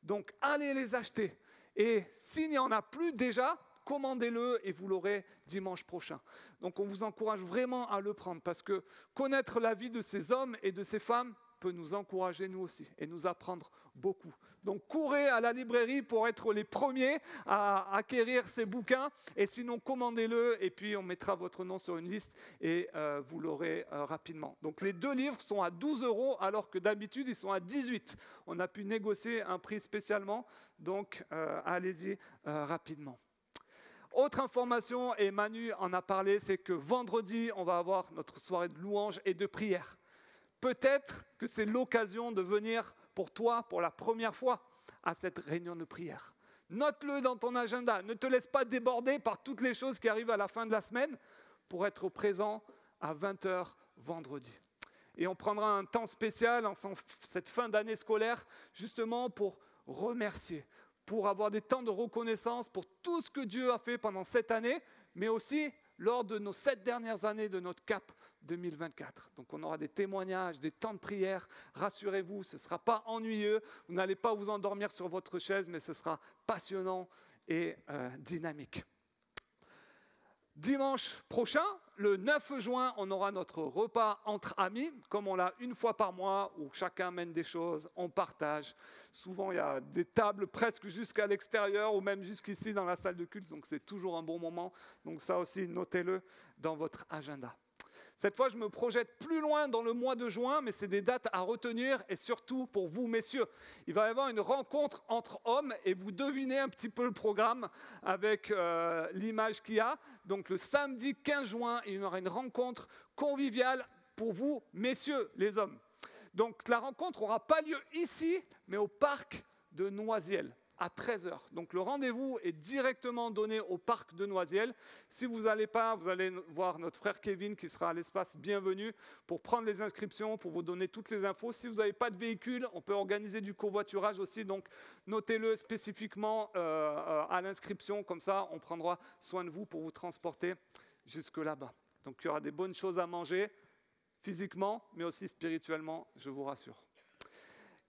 Donc, allez les acheter. Et s'il n'y en a plus déjà, commandez-le et vous l'aurez dimanche prochain. Donc, on vous encourage vraiment à le prendre parce que connaître la vie de ces hommes et de ces femmes peut nous encourager nous aussi et nous apprendre beaucoup. Donc courez à la librairie pour être les premiers à acquérir ces bouquins et sinon commandez-le et puis on mettra votre nom sur une liste et vous l'aurez rapidement. Donc les 2 livres sont à 12 € alors que d'habitude ils sont à 18. On a pu négocier un prix spécialement, donc allez-y rapidement. Autre information, et Manu en a parlé, c'est que vendredi on va avoir notre soirée de louange et de prière. Peut-être que c'est l'occasion de venir pour toi pour la première fois à cette réunion de prière. Note-le dans ton agenda. Ne te laisse pas déborder par toutes les choses qui arrivent à la fin de la semaine pour être présent à 20h vendredi. Et on prendra un temps spécial en cette fin d'année scolaire justement pour remercier, pour avoir des temps de reconnaissance pour tout ce que Dieu a fait pendant cette année, mais aussi lors de nos 7 dernières années de notre CAP 2024. Donc on aura des témoignages, des temps de prière. Rassurez-vous, ce ne sera pas ennuyeux. Vous n'allez pas vous endormir sur votre chaise, mais ce sera passionnant et dynamique. Dimanche prochain, le 9 juin, on aura notre repas entre amis, comme on l'a une fois par mois, où chacun mène des choses, on partage. Souvent, il y a des tables presque jusqu'à l'extérieur ou même jusqu'ici dans la salle de culte, donc c'est toujours un bon moment. Donc ça aussi, notez-le dans votre agenda. Cette fois, je me projette plus loin dans le mois de juin, mais c'est des dates à retenir et surtout pour vous, messieurs. Il va y avoir une rencontre entre hommes et vous devinez un petit peu le programme avec l'image qu'il y a. Donc le samedi 15 juin, il y aura une rencontre conviviale pour vous, messieurs, les hommes. Donc la rencontre n'aura pas lieu ici, mais au parc de Noisiel, à 13h. Donc le rendez-vous est directement donné au parc de Noisiel. Si vous n'allez pas, vous allez voir notre frère Kevin qui sera à l'espace Bienvenue pour prendre les inscriptions, pour vous donner toutes les infos. Si vous n'avez pas de véhicule, on peut organiser du covoiturage aussi. Donc notez-le spécifiquement à l'inscription. Comme ça, on prendra soin de vous pour vous transporter jusque là-bas. Donc il y aura des bonnes choses à manger, physiquement, mais aussi spirituellement, je vous rassure.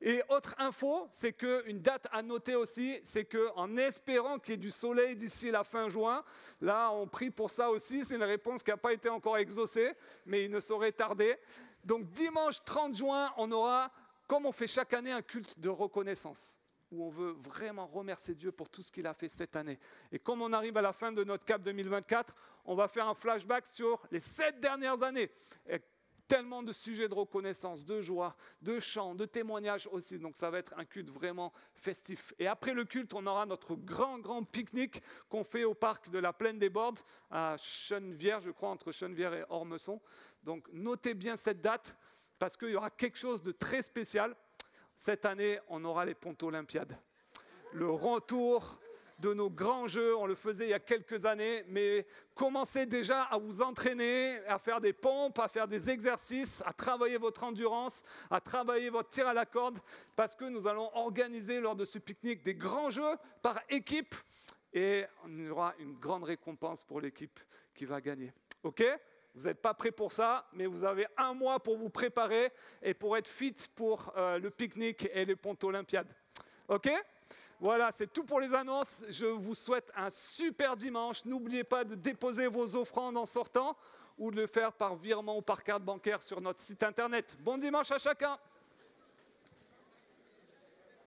Et autre info, c'est qu'une date à noter aussi, c'est qu'en espérant qu'il y ait du soleil d'ici la fin juin, là on prie pour ça aussi, c'est une réponse qui n'a pas été encore exaucée, mais il ne saurait tarder. Donc dimanche 30 juin, on aura, comme on fait chaque année, un culte de reconnaissance, où on veut vraiment remercier Dieu pour tout ce qu'il a fait cette année. Et comme on arrive à la fin de notre CAP 2024, on va faire un flashback sur les 7 dernières années. Et tellement de sujets de reconnaissance, de joie, de chants, de témoignages aussi. Donc ça va être un culte vraiment festif. Et après le culte, on aura notre grand pique-nique qu'on fait au parc de la Plaine des Bordes, à Chenevière, je crois, entre Chenevière et Ormesson. Donc notez bien cette date, parce qu'il y aura quelque chose de très spécial. Cette année, on aura les Pontes Olympiades. Le retour de nos grands jeux, on le faisait il y a quelques années, mais commencez déjà à vous entraîner, à faire des pompes, à faire des exercices, à travailler votre endurance, à travailler votre tir à la corde, parce que nous allons organiser lors de ce pique-nique des grands jeux par équipe, et on aura une grande récompense pour l'équipe qui va gagner. Ok ? Vous n'êtes pas prêts pour ça, mais vous avez 1 mois pour vous préparer et pour être fit pour le pique-nique et les Pontes Olympiades. Ok ? Voilà, c'est tout pour les annonces. Je vous souhaite un super dimanche. N'oubliez pas de déposer vos offrandes en sortant ou de le faire par virement ou par carte bancaire sur notre site internet. Bon dimanche à chacun.